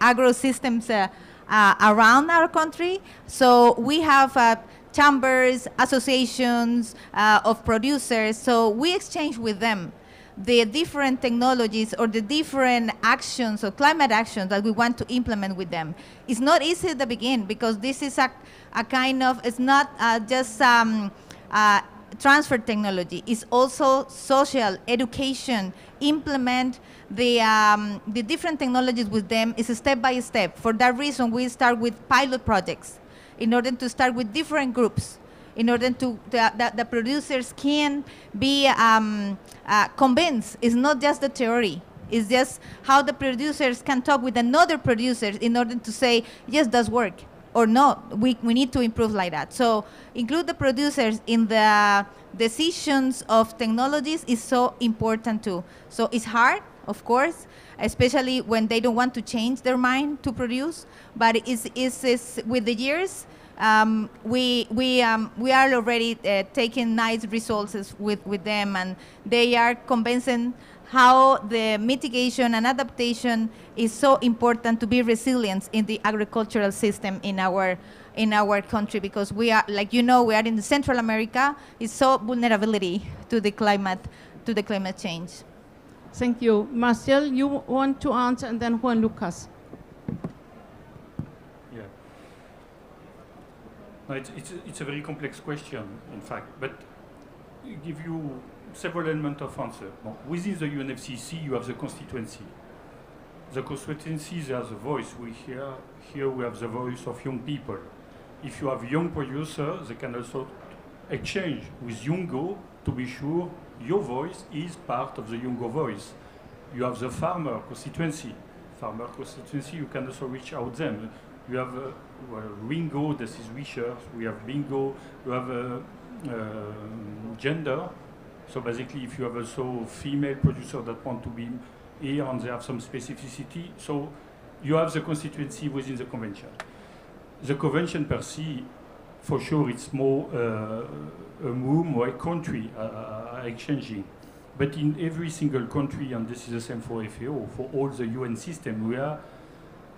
agro systems around our country. So we have chambers, associations of producers. So we exchange with them the different technologies or the different actions or climate actions that we want to implement with them. It's not easy at the beginning because this is a kind of, it's not just transfer technology. It's also social education. Implement the different technologies with them is step by step. For that reason, we start with pilot projects in order to start with different groups, in order to that the producers can be convinced. It's not just the theory. It's just how the producers can talk with another producers in order to say, yes, does work, or no, we need to improve like that. So include the producers in the decisions of technologies is so important too. So it's hard, of course, especially when they don't want to change their mind to produce, but it's with the years, we are already taking nice results with them, and they are convincing how the mitigation and adaptation is so important to be resilient in the agricultural system in our country, because we are, like you know, we are in the Central America. It's so vulnerability to the climate change. Thank you. Marcel, you want to answer, and then Juan Lucas. No, it's a very complex question, in fact, but give you several elements of answer. Now, within the UNFCCC, you have the constituency. The constituency, there's a voice. Here we have the voice of young people. If you have young producers, they can also exchange with Yungo to be sure your voice is part of the Yungo voice. You have the farmer constituency. Farmer constituency, you can also reach out them. You have Ringo, this is research. We have bingo. You have gender. So basically, if you have also female producers that want to be here and they have some specificity, so you have the constituency within the convention. The convention per se, for sure, it's more a room where country are exchanging. But in every single country, and this is the same for FAO, for all the UN system, we are,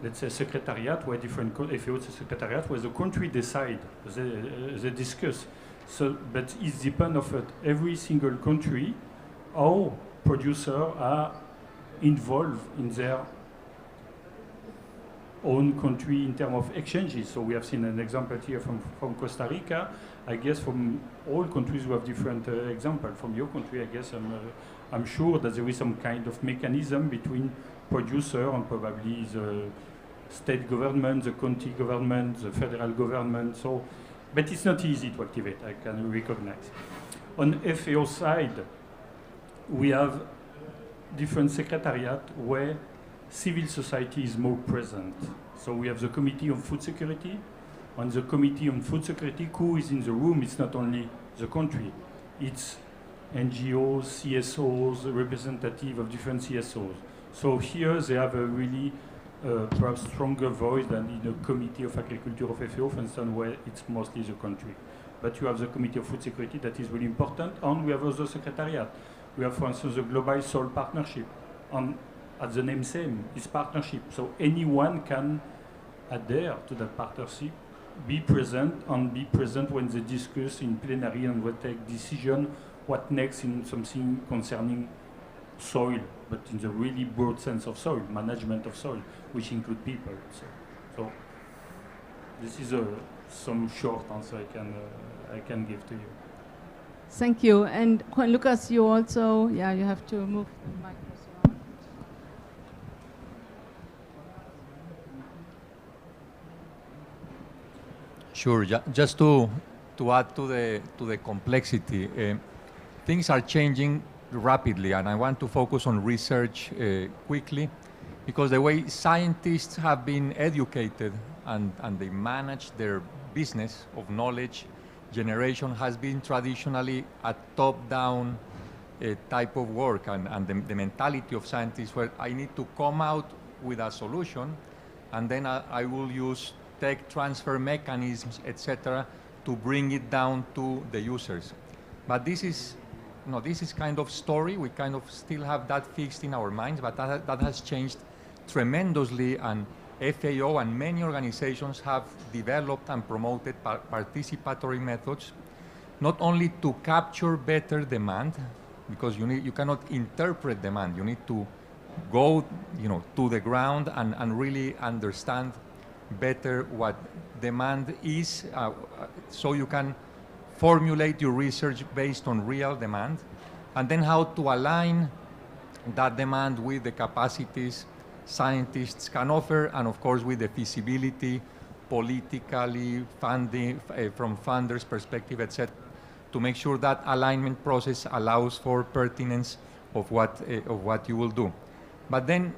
let's say, secretariat, where different FAO is a secretariat, where the country decide, they discuss. So, but it depends on every single country how producers are involved in their own country in terms of exchanges. So we have seen an example here from Costa Rica. I guess from all countries we have different examples. From your country, I guess I'm sure that there is some kind of mechanism between producer and probably the state government, the county government, the federal government. So, but it's not easy to activate, I can recognize. On FAO side, we have different secretariat where civil society is more present. So we have the Committee on Food Security. On the Committee on Food Security, who is in the room? It's not only the country. It's NGOs, CSOs, representative of different CSOs. So here they have a really perhaps stronger voice than in the Committee of Agriculture of FAO, for instance, where it's mostly the country. But you have the Committee of Food Security that is really important, and we have also secretariat. We have, for instance, the Global Soil Partnership, and at the name same, is partnership. So anyone can adhere to that partnership, be present, and be present when they discuss in plenary and will take decision what next in something concerning soil, but in the really broad sense of soil, management of soil, which include people. So this is some short answer I can give to you. Thank you. And Juan Lucas, you also, you have to move the microphone. Sure. Just to add to the complexity, things are changing rapidly, and I want to focus on research quickly, because the way scientists have been educated and they manage their business of knowledge generation has been traditionally a top-down type of work, and the mentality of scientists where I need to come out with a solution, and then I will use tech transfer mechanisms, etc., to bring it down to the users. But this is kind of story. We kind of still have that fixed in our minds, but that has changed tremendously, and FAO and many organizations have developed and promoted participatory methods, not only to capture better demand, because you cannot interpret demand. You need to go, to the ground and really understand better what demand is, so you can formulate your research based on real demand, and then how to align that demand with the capacities scientists can offer, and of course with the feasibility, politically, funding, from funders' perspective, etc., to make sure that alignment process allows for pertinence of what you will do. But then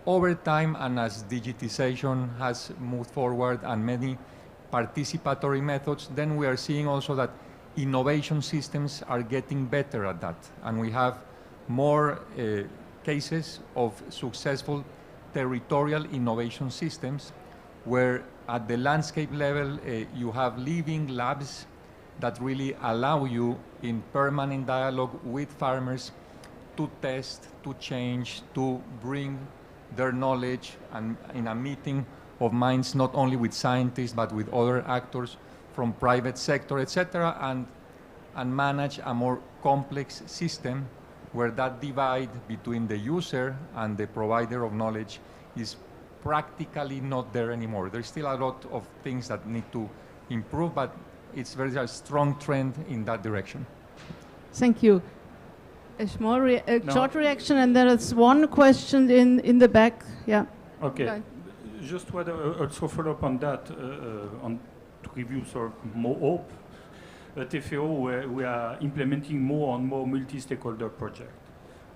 over time, and as digitization has moved forward and many participatory methods, then we are seeing also that innovation systems are getting better at that, and we have more cases of successful territorial innovation systems, where at the landscape level you have living labs that really allow you in permanent dialogue with farmers to test, to change, to bring their knowledge, and in a meeting of minds not only with scientists but with other actors from private sector, etc., and manage a more complex system where that divide between the user and the provider of knowledge is practically not there anymore. There's still a lot of things that need to improve, but it's very a strong trend in that direction. Thank you. A short reaction, and there is one question in the back. Yeah. Okay. Just to also follow up on that, on to give you sort of more hope. At FAO, we are implementing more and more multi-stakeholder projects.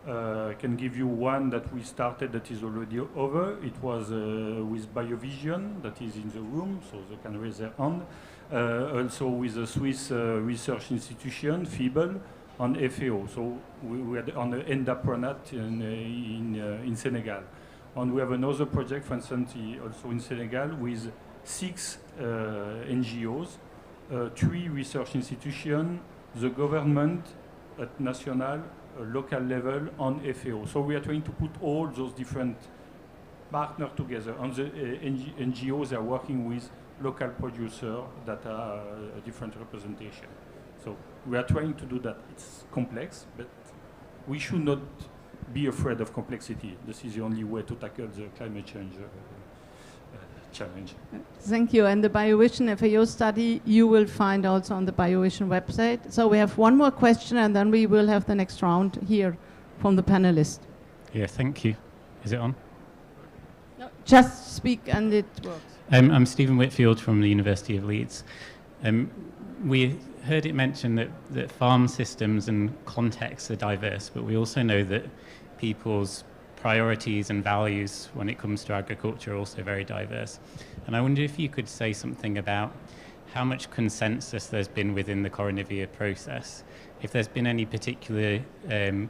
I can give you one that we started that is already over. It was with BioVision, that is in the room, so they can raise their hand. Also with the Swiss research institution, FIBEL, on FAO. So we are on the Endapronat in Senegal. And we have another project, for instance, also in Senegal, with 6 NGOs, 3 research institutions, the government at national, local level, on FAO. So we are trying to put all those different partners together. And the NGOs are working with local producers that are a different representation. So we are trying to do that. It's complex, but we should not be afraid of complexity. This is the only way to tackle the climate change challenge. Thank you. And the BioVision FAO study you will find also on the BioVision website. So we have one more question, and then we will have the next round here from the panelists. Yeah, thank you. Is it on? No, just speak and it works. I'm Stephen Whitfield from the University of Leeds. We heard it mentioned that farm systems and contexts are diverse, but we also know that people's priorities and values when it comes to agriculture are also very diverse. And I wonder if you could say something about how much consensus there's been within the Koronivia process, if there's been any particular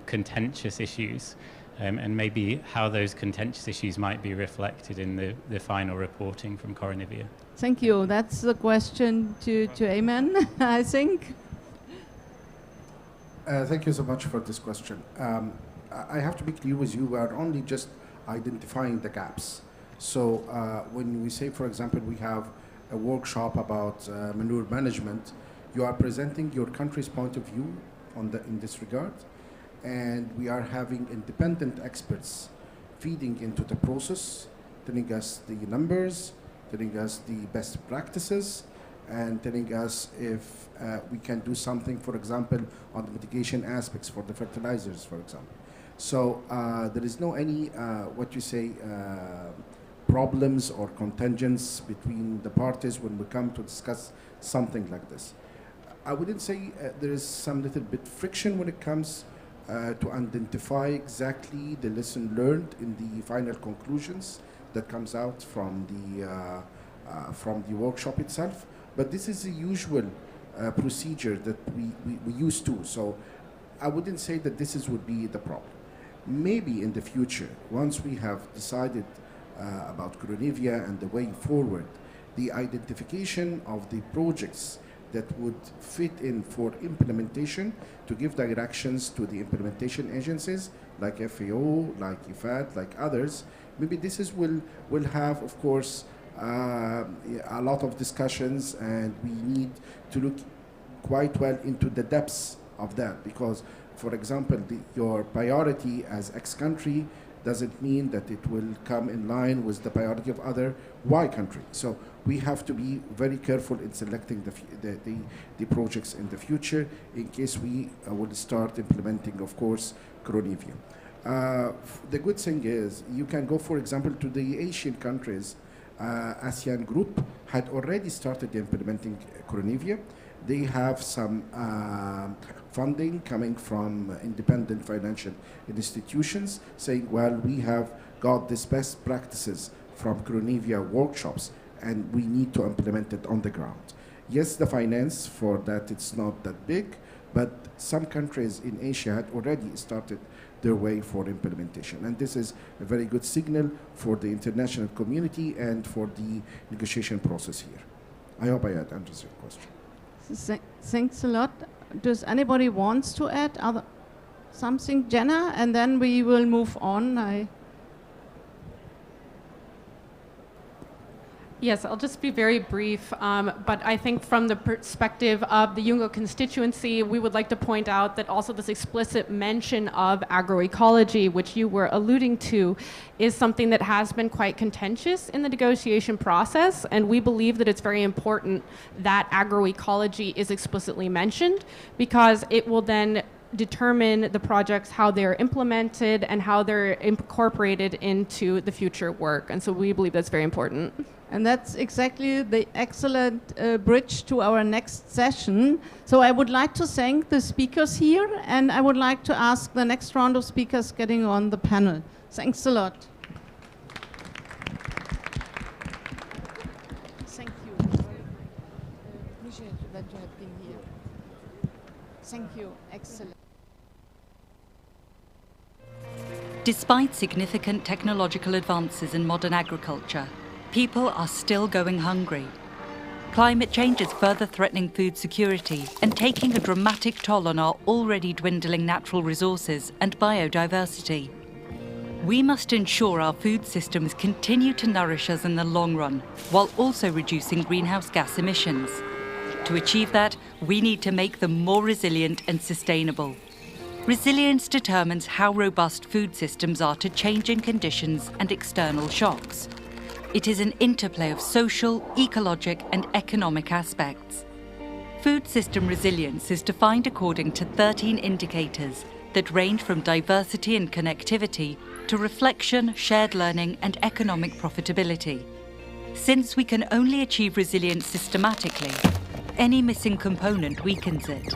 contentious issues, and maybe how those contentious issues might be reflected in the final reporting from Koronivia. Thank you. That's the question to Ayman, I think. Thank you so much for this question. I have to be clear with you, we are only just identifying the gaps. So when we say, for example, we have a workshop about manure management, you are presenting your country's point of view in this regard, and we are having independent experts feeding into the process, telling us the numbers, telling us the best practices, and telling us if we can do something, for example, on the mitigation aspects for the fertilizers, for example. So there is no any, problems or contingents between the parties when we come to discuss something like this. I wouldn't say there is some little bit friction when it comes to identify exactly the lesson learned in the final conclusions that comes out from the workshop itself. But this is the usual procedure that we used to. So I wouldn't say that would be the problem. Maybe in the future, once we have decided about Koronivia and the way forward, the identification of the projects that would fit in for implementation, to give directions to the implementation agencies like FAO, like IFAD, like others, maybe will have, of course, a lot of discussions, and we need to look quite well into the depths of that, because, for example, your priority as X country doesn't mean that it will come in line with the priority of other Y country. So we have to be very careful in selecting the projects in the future in case we will start implementing, of course, Koronivia. The good thing is you can go, for example, to the Asian countries. ASEAN group had already started implementing Koronivia. They have some funding coming from independent financial institutions saying, well, we have got this best practices from Koronivia workshops and we need to implement it on the ground. Yes, the finance for that, it's not that big, but some countries in Asia had already started their way for implementation. And this is a very good signal for the international community and for the negotiation process here. I hope I had answered your question. Thanks a lot. Does anybody wants to add something, Jenna? And then we will move on. Yes, I'll just be very brief, but I think from the perspective of the Yungo constituency, we would like to point out that also this explicit mention of agroecology, which you were alluding to, is something that has been quite contentious in the negotiation process, and we believe that it's very important that agroecology is explicitly mentioned, because it will then determine the projects, how they're implemented and how they're incorporated into the future work. And so we believe that's very important. And that's exactly the excellent bridge to our next session. So I would like to thank the speakers here, and I would like to ask the next round of speakers getting on the panel. Thanks a lot. Thank you. Appreciate that you have been here. Thank you. Excellent. Despite significant technological advances in modern agriculture, people are still going hungry. Climate change is further threatening food security and taking a dramatic toll on our already dwindling natural resources and biodiversity. We must ensure our food systems continue to nourish us in the long run, while also reducing greenhouse gas emissions. To achieve that, we need to make them more resilient and sustainable. Resilience determines how robust food systems are to changing conditions and external shocks. It is an interplay of social, ecologic, and economic aspects. Food system resilience is defined according to 13 indicators that range from diversity and connectivity to reflection, shared learning, and economic profitability. Since we can only achieve resilience systematically, any missing component weakens it.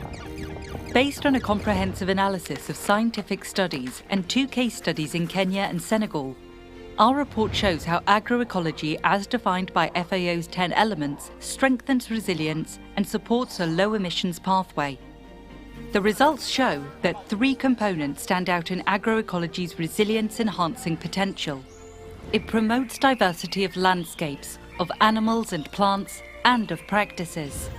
Based on a comprehensive analysis of scientific studies and 2 case studies in Kenya and Senegal, our report shows how agroecology, as defined by FAO's 10 elements, strengthens resilience and supports a low emissions pathway. The results show that 3 components stand out in agroecology's resilience-enhancing potential. It promotes diversity of landscapes, of animals and plants, and of practices.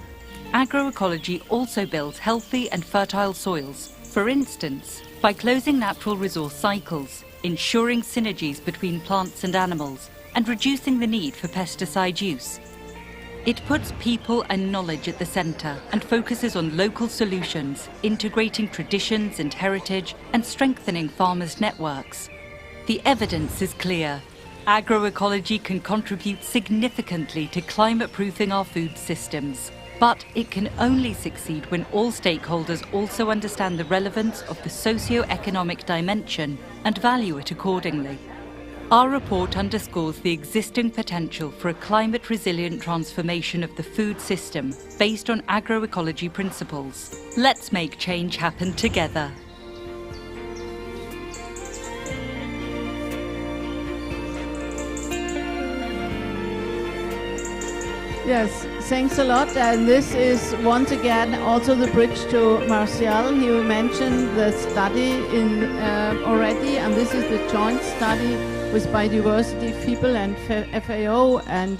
Agroecology also builds healthy and fertile soils, for instance, by closing natural resource cycles, ensuring synergies between plants and animals, and reducing the need for pesticide use. It puts people and knowledge at the centre and focuses on local solutions, integrating traditions and heritage and strengthening farmers' networks. The evidence is clear. Agroecology can contribute significantly to climate-proofing our food systems. But it can only succeed when all stakeholders also understand the relevance of the socio-economic dimension and value it accordingly. Our report underscores the existing potential for a climate-resilient transformation of the food system based on agroecology principles. Let's make change happen together. Yes, thanks a lot. And this is once again also the bridge to Martial. He mentioned the study in already, and this is the joint study with biodiversity, people and FAO. And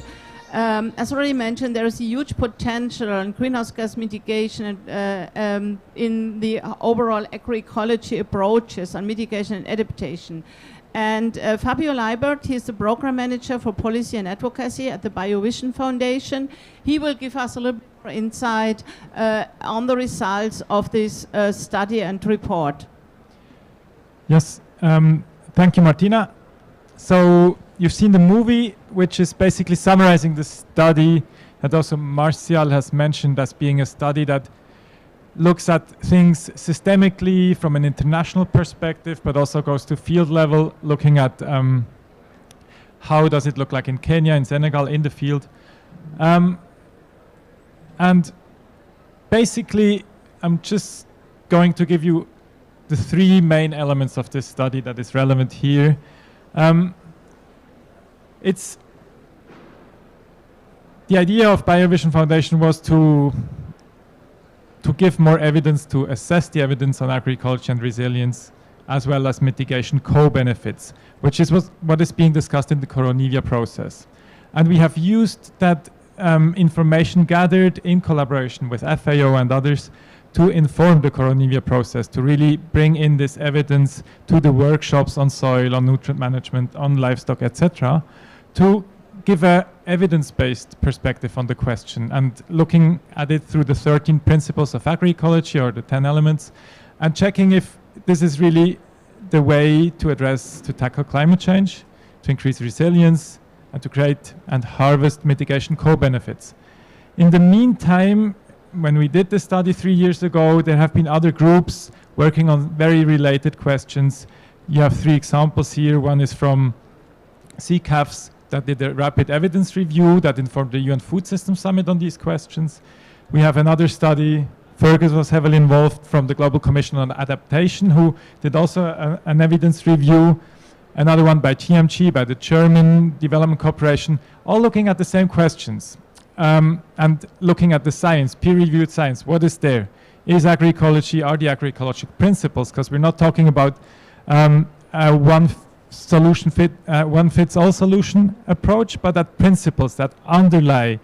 as already mentioned, there is a huge potential in greenhouse gas mitigation in the overall agroecology approaches on mitigation and adaptation. And Fabio Leibert, he's the program manager for policy and advocacy at the BioVision Foundation. He will give us a little bit more insight on the results of this study and report. Yes, thank you, Martina. So you've seen the movie, which is basically summarizing the study that also Martial has mentioned as being a study that looks at things systemically from an international perspective, but also goes to field level, looking at how does it look like in Kenya, in Senegal, in the field. And basically, I'm just going to give you the 3 main elements of this study that is relevant here. It's the idea of BioVision Foundation was to give more evidence, to assess the evidence on agroecology and resilience, as well as mitigation co-benefits, which is what is being discussed in the Koronivia process. And we have used that information gathered in collaboration with FAO and others to inform the Koronivia process, to really bring in this evidence to the workshops on soil, on nutrient management, on livestock, etc., to give a evidence-based perspective on the question and looking at it through the 13 principles of agroecology or the 10 elements and checking if this is really the way to tackle climate change, to increase resilience, and to create and harvest mitigation co-benefits. In the meantime, when we did the study 3 years ago, there have been other groups working on very related questions. You have 3 examples here. One is from CCAFs that did a rapid evidence review that informed the UN Food System Summit on these questions. We have another study, Fergus was heavily involved, from the Global Commission on Adaptation, who did also an evidence review. Another one by TMG, by the German Development Corporation, all looking at the same questions and looking at the science, peer-reviewed science. What is there? Is agroecology, are the agroecological principles? Because we're not talking about a one fits all solution approach, but that principles that underlie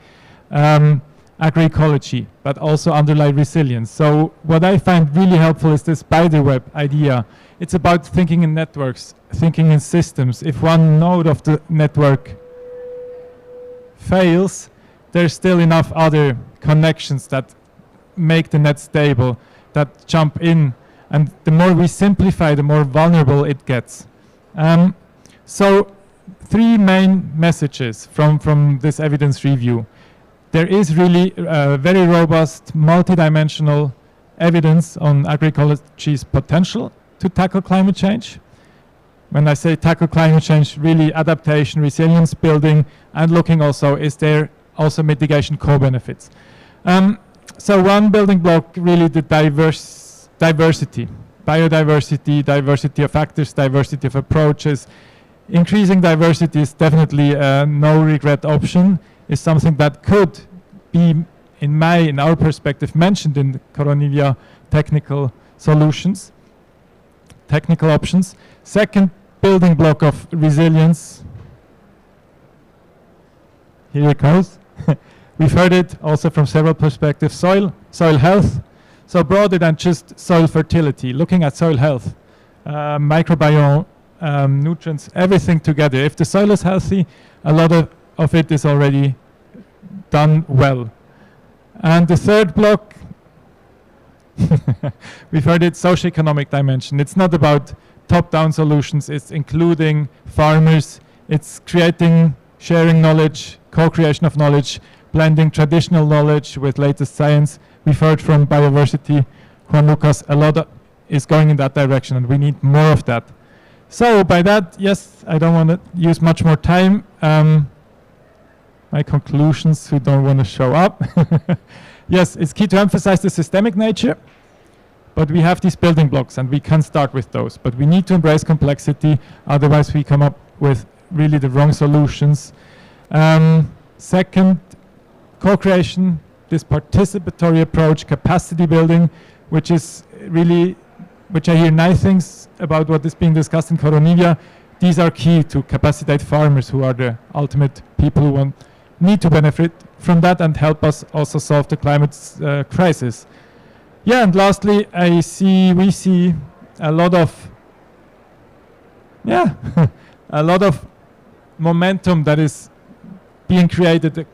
agroecology, but also underlie resilience. So what I find really helpful is this spiderweb idea. It's about thinking in networks, thinking in systems. If one node of the network fails, there's still enough other connections that make the net stable, that jump in. And the more we simplify, the more vulnerable it gets. So 3 main messages from this evidence review. There is really very robust, multidimensional evidence on agroecology's potential to tackle climate change. When I say tackle climate change, really adaptation, resilience building, and looking also, is there also mitigation co-benefits? So one building block, really the diversity, biodiversity, diversity of factors, diversity of approaches. Increasing diversity is definitely a no-regret option, is something that could be, in our perspective, mentioned in the Koronivia technical solutions, technical options. Second building block of resilience, here it goes. We've heard it also from several perspectives. Soil health, so broader than just soil fertility, looking at soil health, microbiome, nutrients, everything together. If the soil is healthy, a lot of it is already done well. And the third block, we've heard it, socioeconomic dimension. It's not about top-down solutions, it's including farmers, it's creating, sharing knowledge, co-creation of knowledge, blending traditional knowledge with latest science. We've heard from Biodiversity, Juan Lucas, a lot is going in that direction, and we need more of that. So by that, yes, I don't want to use much more time. My conclusions, who don't want to show up. Yes, it's key to emphasize the systemic nature, but we have these building blocks, and we can start with those. But we need to embrace complexity, otherwise we come up with really the wrong solutions. Second, co-creation, this participatory approach, capacity building, which is really, which I hear nice things about what is being discussed in Koronivia. These are key to capacitate farmers, who are the ultimate people who need to benefit from that and help us also solve the climate crisis. Yeah, and lastly, we see a lot of, a lot of momentum that is being created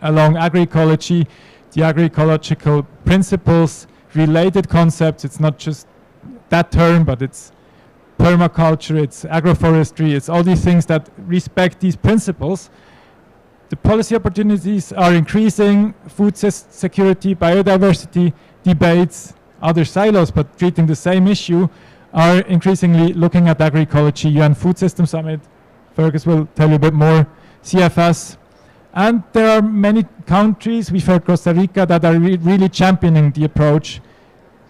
along agroecology, the agroecological principles, related concepts. It's not just that term, but it's permaculture, it's agroforestry, it's all these things that respect these principles. The policy opportunities are increasing, food security, biodiversity, debates, other silos, but treating the same issue, are increasingly looking at agroecology. UN Food System Summit, Fergus will tell you a bit more, CFS. And there are many countries, we've heard Costa Rica, that are really championing the approach,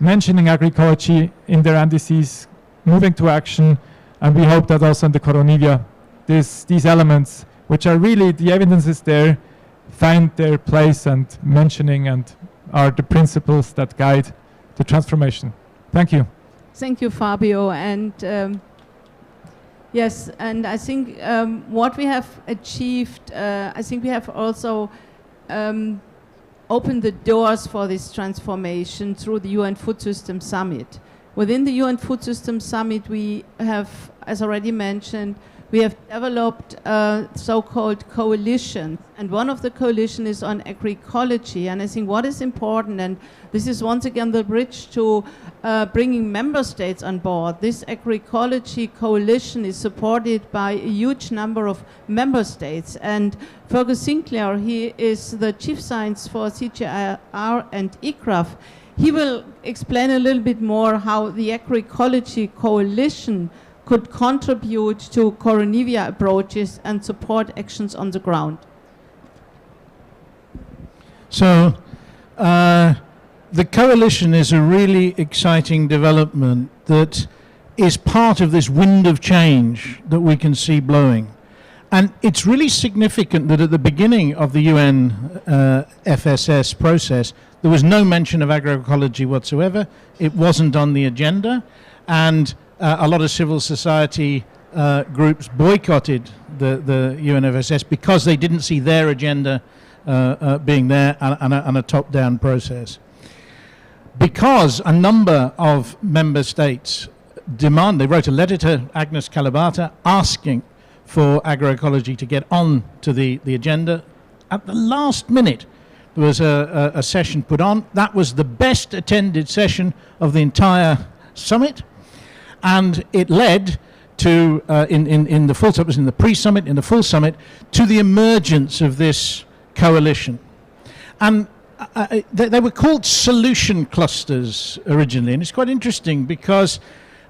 mentioning agroecology in their indices, moving to action, and we hope that also in the Koronivia, these elements, which are really, the evidence is there, find their place and mentioning, and are the principles that guide the transformation. Thank you. Thank you, Fabio. And yes, and I think what we have achieved, I think we have also opened the doors for this transformation through the UN Food System Summit. Within the UN Food System Summit, we have, as already mentioned, we have developed so-called coalitions. And one of the coalition is on agroecology. And I think what is important, and this is once again the bridge to bringing member states on board. This agroecology coalition is supported by a huge number of member states. And Fergus Sinclair, he is the chief science for CGIAR and ICRAF. He will explain a little bit more how the agroecology coalition could contribute to Koronivia approaches and support actions on the ground. So the coalition is a really exciting development that is part of this wind of change that we can see blowing. And it's really significant that at the beginning of the UN FSS process, there was no mention of agroecology whatsoever. It wasn't on the agenda. And a lot of civil society groups boycotted the UNFSS because they didn't see their agenda being there and a top-down process. Because a number of member states they wrote a letter to Agnes Kalibata asking for agroecology to get on to the agenda. At the last minute, there was a session put on. That was the best attended session of the entire summit. And it led to, in the full summit, it was in the pre-summit, in the full summit, to the emergence of this coalition. And they were called solution clusters originally. And it's quite interesting because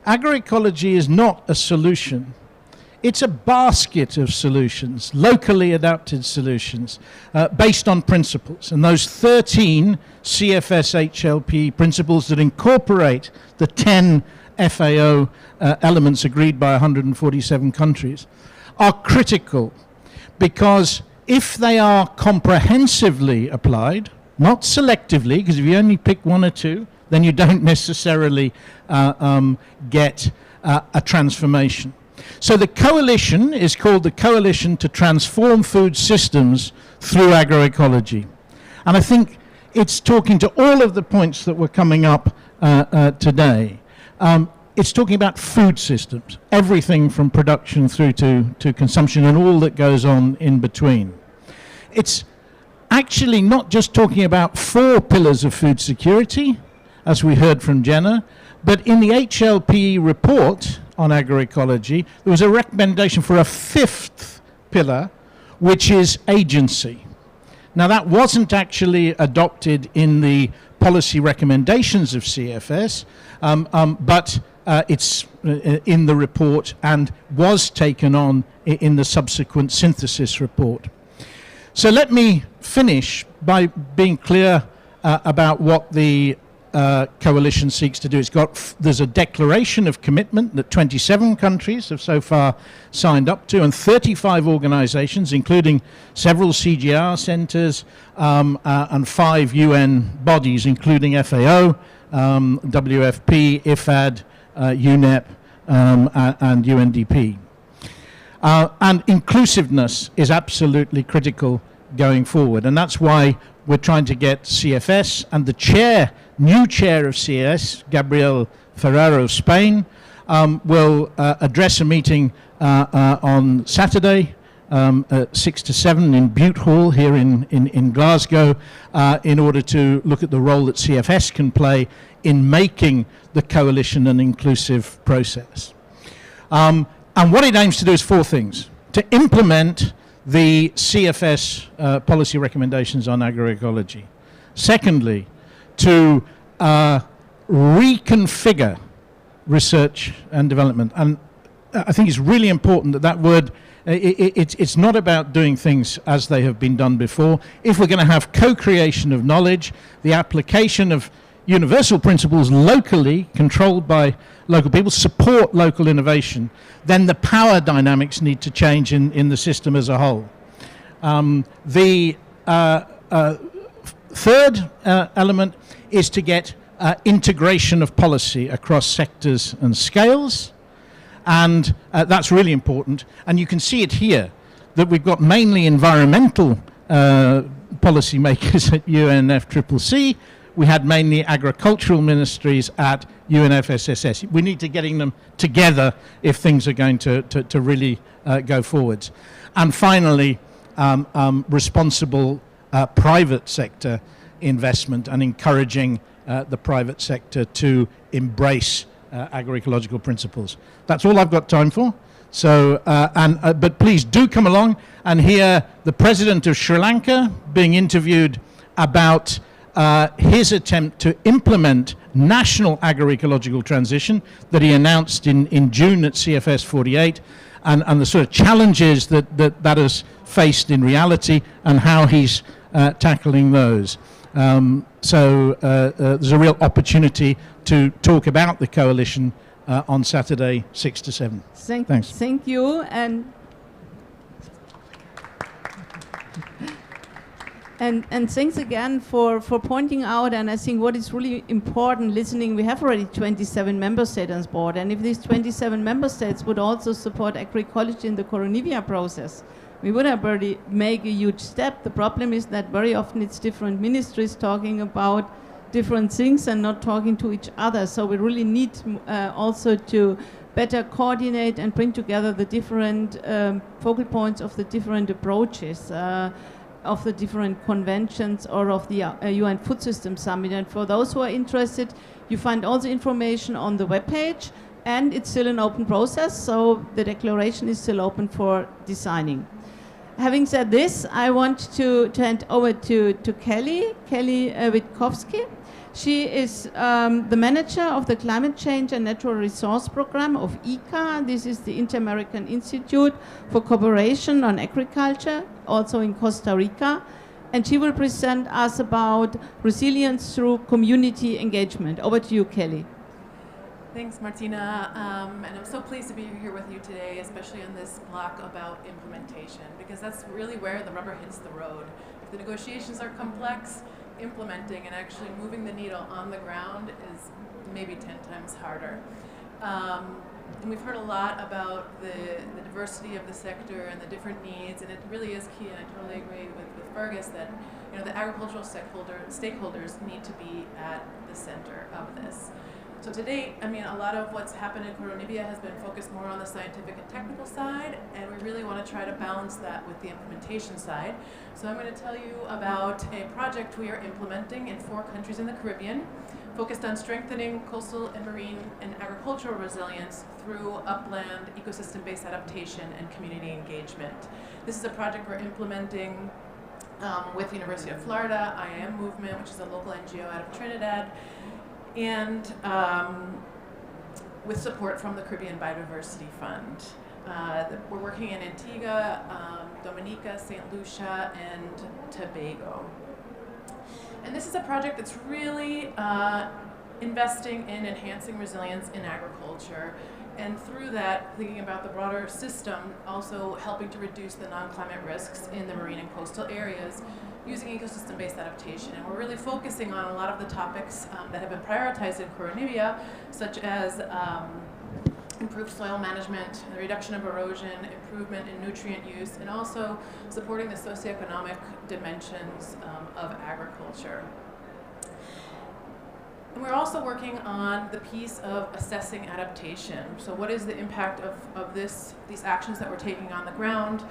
agroecology is not a solution. It's a basket of solutions, locally adapted solutions, based on principles. And those 13 CFS HLP principles that incorporate the 10 FAO elements agreed by 147 countries are critical, because if they are comprehensively applied, not selectively, because if you only pick one or two, then you don't necessarily get a transformation. So the coalition is called the Coalition to Transform Food Systems Through Agroecology. And I think it's talking to all of the points that were coming up today. It's talking about food systems, everything from production through to consumption and all that goes on in between. It's actually not just talking about 4 pillars of food security, as we heard from Jenna, but in the HLP report on agroecology, there was a recommendation for a 5th pillar, which is agency. Now, that wasn't actually adopted in the policy recommendations of CFS, but it's in the report and was taken on in the subsequent synthesis report. So let me finish by being clear about what the coalition seeks to do. There's a declaration of commitment that 27 countries have so far signed up to, and 35 organizations, including several CGR centers and 5 UN bodies, including FAO, WFP, IFAD, UNEP, and UNDP. And inclusiveness is absolutely critical going forward, and that's why we're trying to get CFS and the new chair of CS, Gabriel Ferraro of Spain, will address a meeting on Saturday, 6 to 7 in Bute Hall here in Glasgow, in order to look at the role that CFS can play in making the coalition an inclusive process. And what it aims to do is 4 things: to implement the CFS policy recommendations on agroecology. Secondly, to reconfigure research and development. And I think it's really important that word, it's not about doing things as they have been done before. If we're going to have co-creation of knowledge, the application of universal principles locally, controlled by local people, support local innovation, then the power dynamics need to change in the system as a whole. The third element is to get integration of policy across sectors and scales, and that's really important. And you can see it here, that we've got mainly environmental policy makers at UNFCCC. We had mainly agricultural ministries at UNFSSS. We need to getting them together if things are going to really go forwards. And finally, responsible private sector investment and encouraging the private sector to embrace agroecological principles. That's all I've got time for. So, but please do come along and hear the president of Sri Lanka being interviewed about his attempt to implement national agroecological transition that he announced in June at CFS 48, and the sort of challenges that has faced in reality and how he's tackling those. So there's a real opportunity to talk about the coalition on Saturday, 6 to 7. Thanks. Thank you. And thanks again for pointing out, and I think what is really important listening, we have already 27 member states on board, and if these 27 member states would also support agroecology in the Koronivia process, we would have already made a huge step. The problem is that very often it's different ministries talking about different things and not talking to each other. So we really need also to better coordinate and bring together the different focal points of the different approaches, of the different conventions or of the UN Food System Summit. And for those who are interested, you find all the information on the webpage, and it's still an open process, so the declaration is still open for designing. Having said this, I want to hand over to Kelly Witkowski. She is the manager of the Climate Change and Natural Resource Program of ICA. This is the Inter-American Institute for Cooperation on Agriculture, also in Costa Rica. And she will present us about resilience through community engagement. Over to you, Kelly. Thanks, Martina. And I'm so pleased to be here with you today, especially on this block about implementation, because that's really where the rubber hits the road. If the negotiations are complex, implementing and actually moving the needle on the ground is maybe 10 times harder. And we've heard a lot about the diversity of the sector and the different needs, and it really is key, and I totally agree with Fergus that the agricultural stakeholders need to be at the center of this. So to date, a lot of what's happened in Koronivia has been focused more on the scientific and technical side, and we really want to try to balance that with the implementation side. So I'm going to tell you about a project we are implementing in 4 countries in the Caribbean, focused on strengthening coastal and marine and agricultural resilience through upland ecosystem-based adaptation and community engagement. This is a project we're implementing with the University of Florida, IAM Movement, which is a local NGO out of Trinidad, and with support from the Caribbean Biodiversity Fund. We're working in Antigua, Dominica, St. Lucia, and Tobago. And this is a project that's really investing in enhancing resilience in agriculture, and through that, thinking about the broader system, also helping to reduce the non-climate risks in the marine and coastal areas using ecosystem-based adaptation. And we're really focusing on a lot of the topics that have been prioritized in Koronivia, such as improved soil management, the reduction of erosion, improvement in nutrient use, and also supporting the socioeconomic dimensions of agriculture. And we're also working on the piece of assessing adaptation. So what is the impact of these actions that we're taking on the ground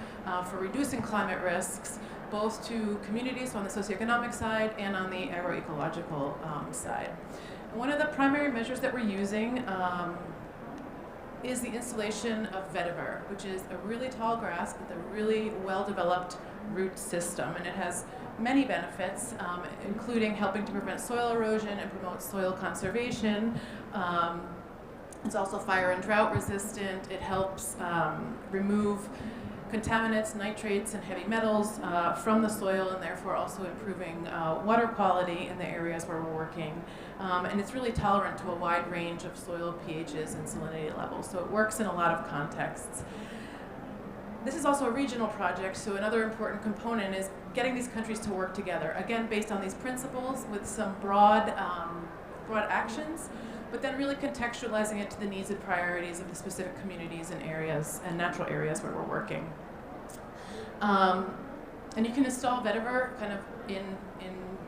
for reducing climate risks, both to communities, so on the socioeconomic side and on the agroecological side. And one of the primary measures that we're using is the installation of vetiver, which is a really tall grass with a really well-developed root system. And it has many benefits, including helping to prevent soil erosion and promote soil conservation. It's also fire and drought resistant. It helps remove contaminants, nitrates, and heavy metals from the soil, and therefore also improving water quality in the areas where we're working. And it's really tolerant to a wide range of soil pHs and salinity levels, so it works in a lot of contexts. This is also a regional project, so another important component is getting these countries to work together, again based on these principles with some broad actions, but then really contextualizing it to the needs and priorities of the specific communities and areas and natural areas where we're working. And you can install vetiver kind of in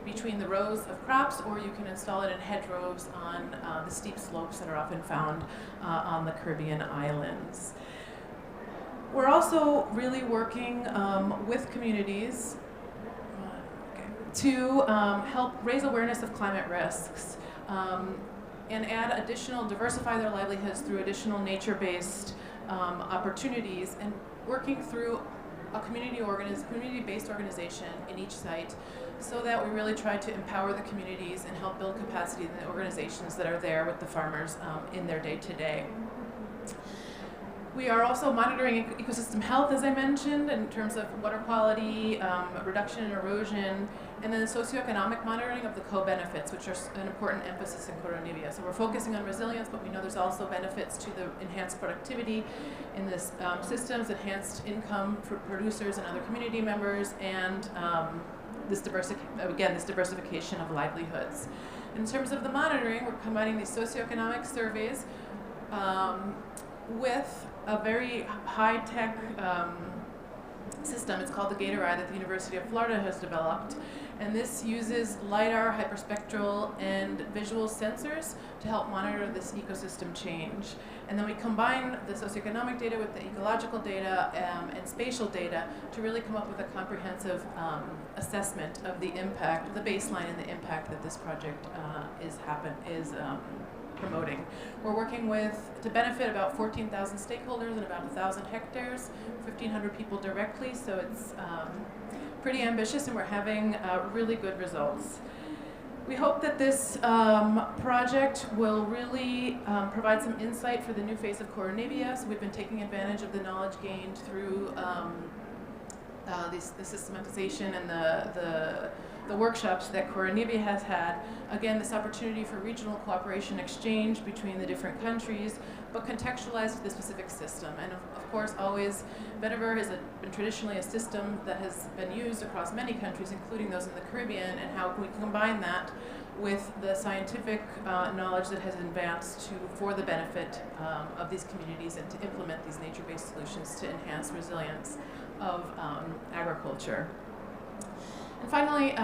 between the rows of crops, or you can install it in hedgerows on the steep slopes that are often found on the Caribbean islands. We're also really working with communities to help raise awareness of climate risks and diversify their livelihoods through additional nature-based opportunities, and working through a community-based organization in each site, so that we really try to empower the communities and help build capacity in the organizations that are there with the farmers in their day-to-day. We are also monitoring ecosystem health, as I mentioned, in terms of water quality, reduction in erosion, and then the socioeconomic monitoring of the co-benefits, which are an important emphasis in Koronivia. So we're focusing on resilience, but we know there's also benefits to the enhanced productivity in this systems, enhanced income for producers and other community members, and this diversification of livelihoods. In terms of the monitoring, we're combining these socioeconomic surveys with a very high-tech system. It's called the Gator-Eye that the University of Florida has developed. And this uses LiDAR, hyperspectral, and visual sensors to help monitor this ecosystem change. And then we combine the socioeconomic data with the ecological data and spatial data to really come up with a comprehensive assessment of the impact, the baseline and the impact that this project is promoting. We're working to benefit about 14,000 stakeholders and about 1,000 hectares, 1,500 people directly, so it's pretty ambitious, and we're having really good results. We hope that this project will really provide some insight for the new phase of Koronivia. So we've been taking advantage of the knowledge gained through the systematization and the workshops that Koronivia has had. Again, this opportunity for regional cooperation exchange between the different countries, but contextualized to the specific system. And of course, always, vetiver has been traditionally a system that has been used across many countries, including those in the Caribbean, and how we can combine that with the scientific knowledge that has advanced for the benefit of these communities, and to implement these nature-based solutions to enhance resilience of agriculture. And finally,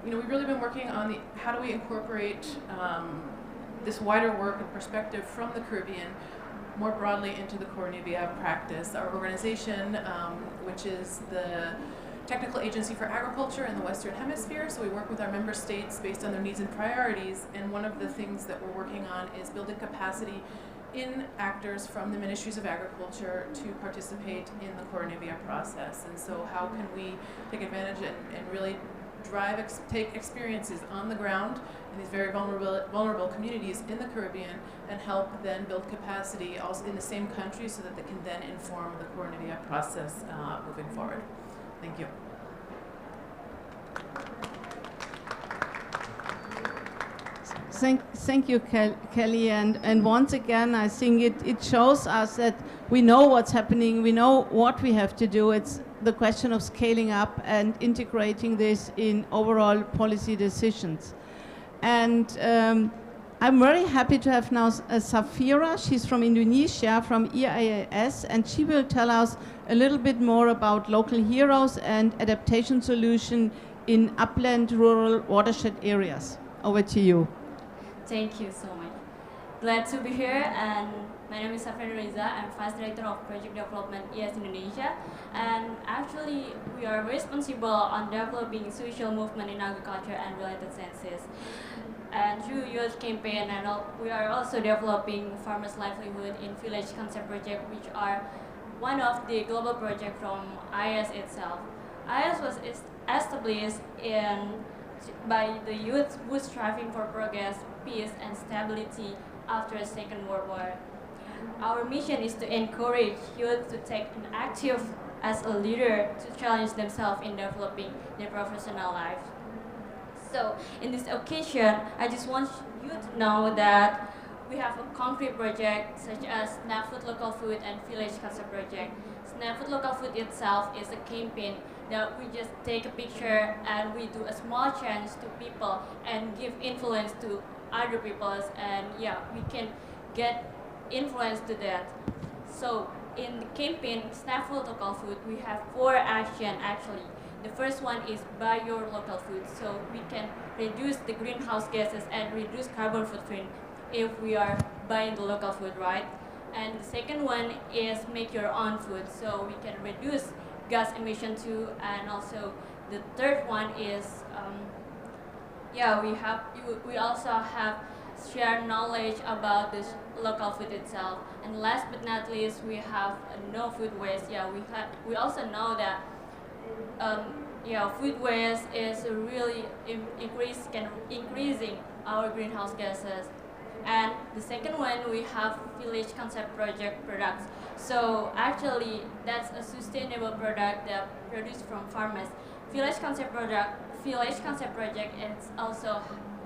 we've really been working on how do we incorporate this wider work and perspective from the Caribbean more broadly into the Koronivia practice. Our organization, which is the Technical Agency for Agriculture in the Western Hemisphere, so we work with our member states based on their needs and priorities, and one of the things that we're working on is building capacity in actors from the Ministries of Agriculture to participate in the Koronivia process. And so how can we take advantage and really take experiences on the ground in these very vulnerable communities in the Caribbean, and help then build capacity also in the same country, so that they can then inform the Koronivia process moving forward. Thank you. Thank you, Kelly. And once again, I think it shows us that we know what's happening, we know what we have to do. It's the question of scaling up and integrating this in overall policy decisions. And I'm very happy to have now Safira. She's from Indonesia, from EIAS, and she will tell us a little bit more about local heroes and adaptation solution in upland rural watershed areas. Over to you. Thank you so much. Glad to be here, and my name is Safira Reza. I'm Vice Director of Project Development ES Indonesia, and actually we are responsible on developing social movement in agriculture and related sciences. And through youth campaign, and we are also developing farmers' livelihood in village concept project, which are one of the global projects from IAS itself. IAS was established by the youth who striving for progress, peace, and stability after the Second World War. Our mission is to encourage youth to take an active as a leader to challenge themselves in developing their professional life. So in this occasion, I just want you to know that we have a concrete project such as SNAP Food Local Food and Village Concept Project. SNAP Food Local Food itself is a campaign that we just take a picture and we do a small change to people and give influence to other people, and yeah, we can get influence to that. So in the campaign SNAP Food Local Food, we have 4 actions actually. The first one is buy your local food, so we can reduce the greenhouse gases and reduce carbon footprint if we are buying the local food, right? And the second one is make your own food, so we can reduce gas emission too. And also the third one is, we also have share knowledge about this local food itself. And last but not least, we have no food waste. We also know that food waste is really increasing our greenhouse gases. And the second one, we have village concept project products. So actually, that's a sustainable product that produced from farmers. Village concept project is also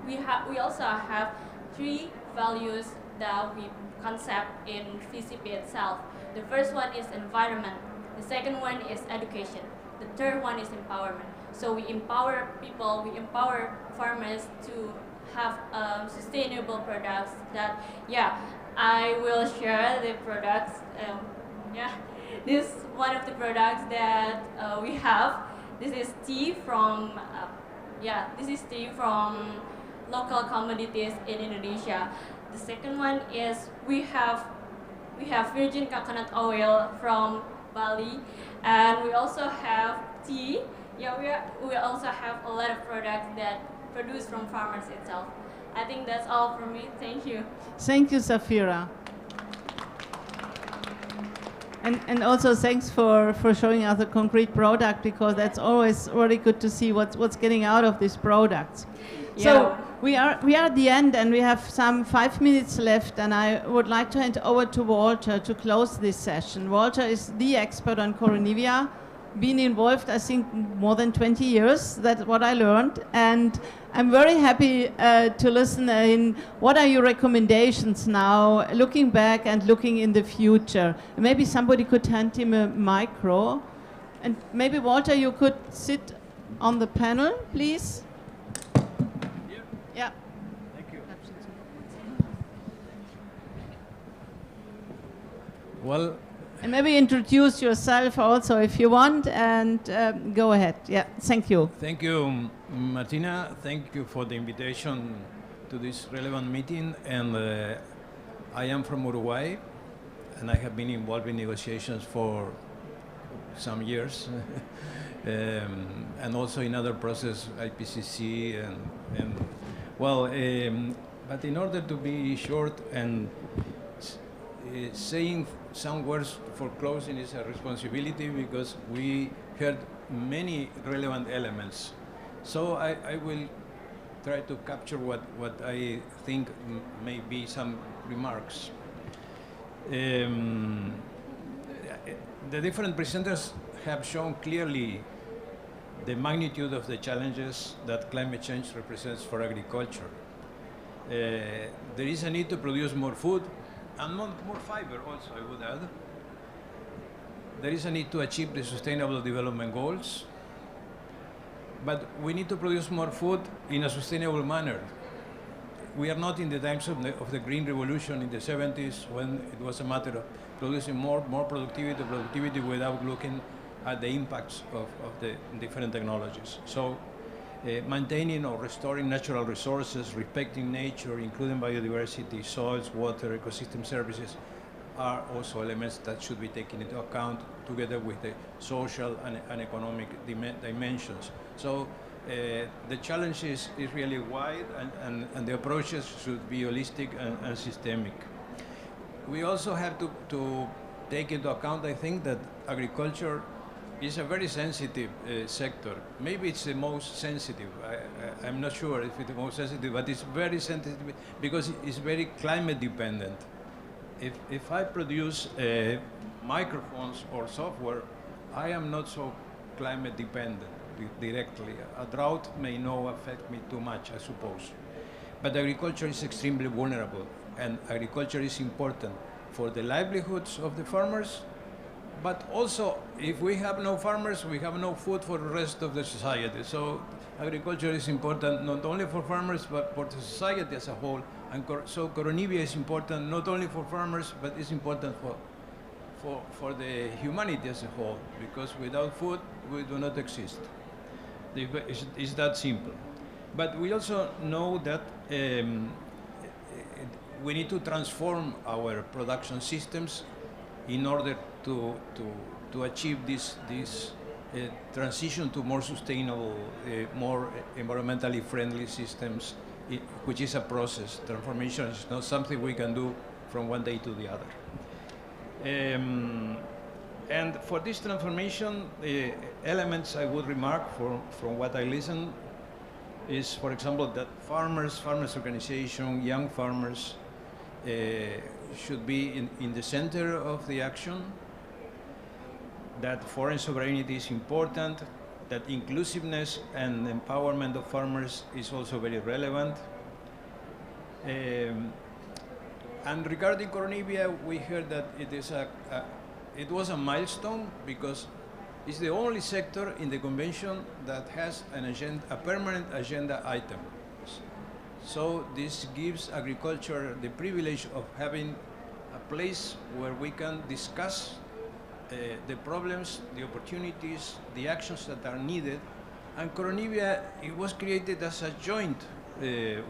we also have 3 values that we concept in VCP itself. The first one is environment. The second one is education. The third one is empowerment. So we empower people, we empower farmers to have sustainable products that, I will share the products. This is one of the products that we have. This is tea from, local commodities in Indonesia. The second one is we have virgin coconut oil from Bali, and we also have tea. We also have a lot of products that produced from farmers itself. I think that's all from me. Thank you. Thank you, Safira. And also thanks for showing us a concrete product, because that's always really good to see what's getting out of these products. Yeah. So we are at the end, and we have some 5 minutes left, and I would like to hand over to Walter to close this session. Walter is the expert on Koronivia, been involved, I think, more than 20 years. That's what I learned. And I'm very happy to listen in what are your recommendations now, looking back and looking in the future. Maybe somebody could hand him a micro. And maybe, Walter, you could sit on the panel, please. Yeah. Thank you. Well, and maybe introduce yourself also if you want, and go ahead. Yeah, thank you. Thank you, Martina. Thank you for the invitation to this relevant meeting. And I am from Uruguay, and I have been involved in negotiations for some years, and also in other processes, IPCC, but in order to be short and saying some words for closing is a responsibility, because we heard many relevant elements. So I will try to capture what I think may be some remarks. The different presenters have shown clearly the magnitude of the challenges that climate change represents for agriculture. There is a need to produce more food, and more fiber also, I would add. There is a need to achieve the Sustainable Development Goals, but we need to produce more food in a sustainable manner. We are not in the times of the Green Revolution in the 70s, when it was a matter of producing more productivity without looking at the impacts of the different technologies. So maintaining or restoring natural resources, respecting nature, including biodiversity, soils, water, ecosystem services, are also elements that should be taken into account together with the social and economic dimensions. So the challenge is really wide, and the approaches should be holistic and systemic. We also have to take into account, I think, that agriculture is a very sensitive sector. Maybe it's the most sensitive. I'm not sure if it's the most sensitive, but it's very sensitive because it's very climate dependent. If I produce microphones or software, I am not so climate dependent directly. A drought may not affect me too much, I suppose. But agriculture is extremely vulnerable, and agriculture is important for the livelihoods of the farmers. But also, if we have no farmers, we have no food for the rest of the society. So agriculture is important not only for farmers, but for the society as a whole. And so Koronivia is important not only for farmers, but it's important for the humanity as a whole, because without food, we do not exist. It's that simple. But we also know that we need to transform our production systems in order to achieve this transition to more sustainable, more environmentally friendly systems, which is a process. Transformation is not something we can do from one day to the other. And for this transformation, elements I would remark from what I listened is, for example, that farmers organization, young farmers should be in the center of the action, that foreign sovereignty is important, that inclusiveness and empowerment of farmers is also very relevant. And regarding Koronivia, we heard that it was a milestone because it's the only sector in the convention that has a permanent agenda item. So this gives agriculture the privilege of having a place where we can discuss the problems, the opportunities, the actions that are needed. And Koronivia, it was created as a joint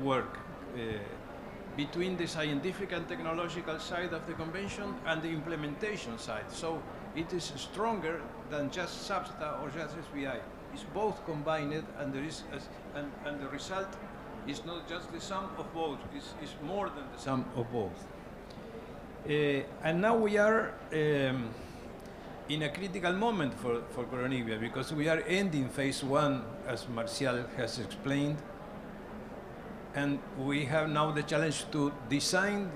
work between the scientific and technological side of the convention and the implementation side. So it is stronger than just SABSTA or just SBI. It's both combined, and the result is not just the sum of both, it's more than the sum of both. And now we are in a critical moment for Koronivia, because we are ending phase 1, as Marcial has explained, and we have now the challenge to design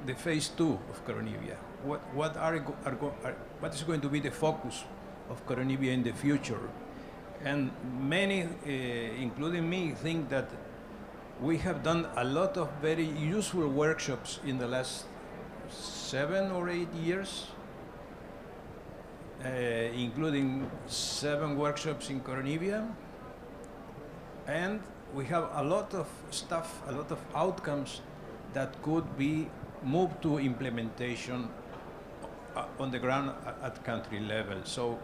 the phase 2 of Koronivia. What is going to be the focus of Koronivia in the future? And many, including me, think that we have done a lot of very useful workshops in the last 7 or 8 years, including 7 workshops in Koronivia, and we have a lot of stuff, a lot of outcomes that could be moved to implementation on the ground at country level. So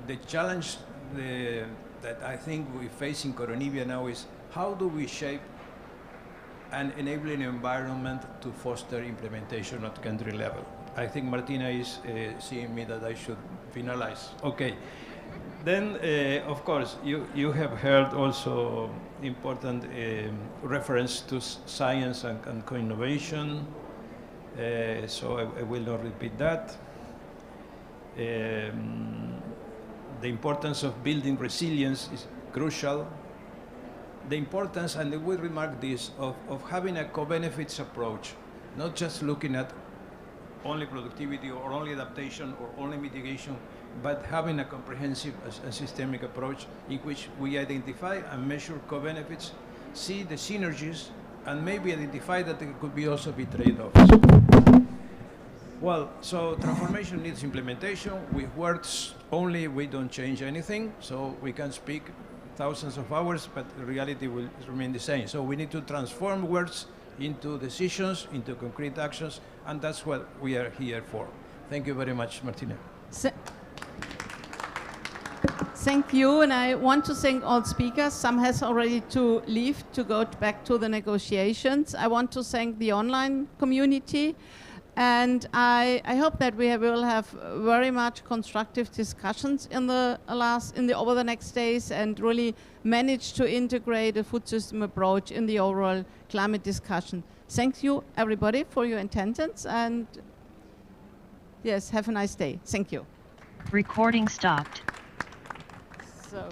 the challenge that I think we face in Koronivia now is how do we shape an enabling environment to foster implementation at country level. I think Martina is seeing me that I should finalize. Okay. Then, of course, you have heard also important reference to science and co-innovation, so I will not repeat that. The importance of building resilience is crucial. The importance, and I will remark this, of having a co-benefits approach, not just looking at only productivity or only adaptation or only mitigation, but having a comprehensive and systemic approach in which we identify and measure co-benefits, see the synergies, and maybe identify that there could be also be trade-offs. Well, so transformation needs implementation. With words only, we don't change anything. So we can speak thousands of hours, but the reality will remain the same. So we need to transform words into decisions, into concrete actions, and that's what we are here for. Thank you very much, Martina. Thank you, and I want to thank all speakers. Some has already to leave to go back to the negotiations. I want to thank the online community, and I hope that we will have very much constructive discussions over the next days, and really manage to integrate a food system approach in the overall climate discussion. Thank you, everybody, for your attendance, and yes, have a nice day. Thank you. Recording stopped. So.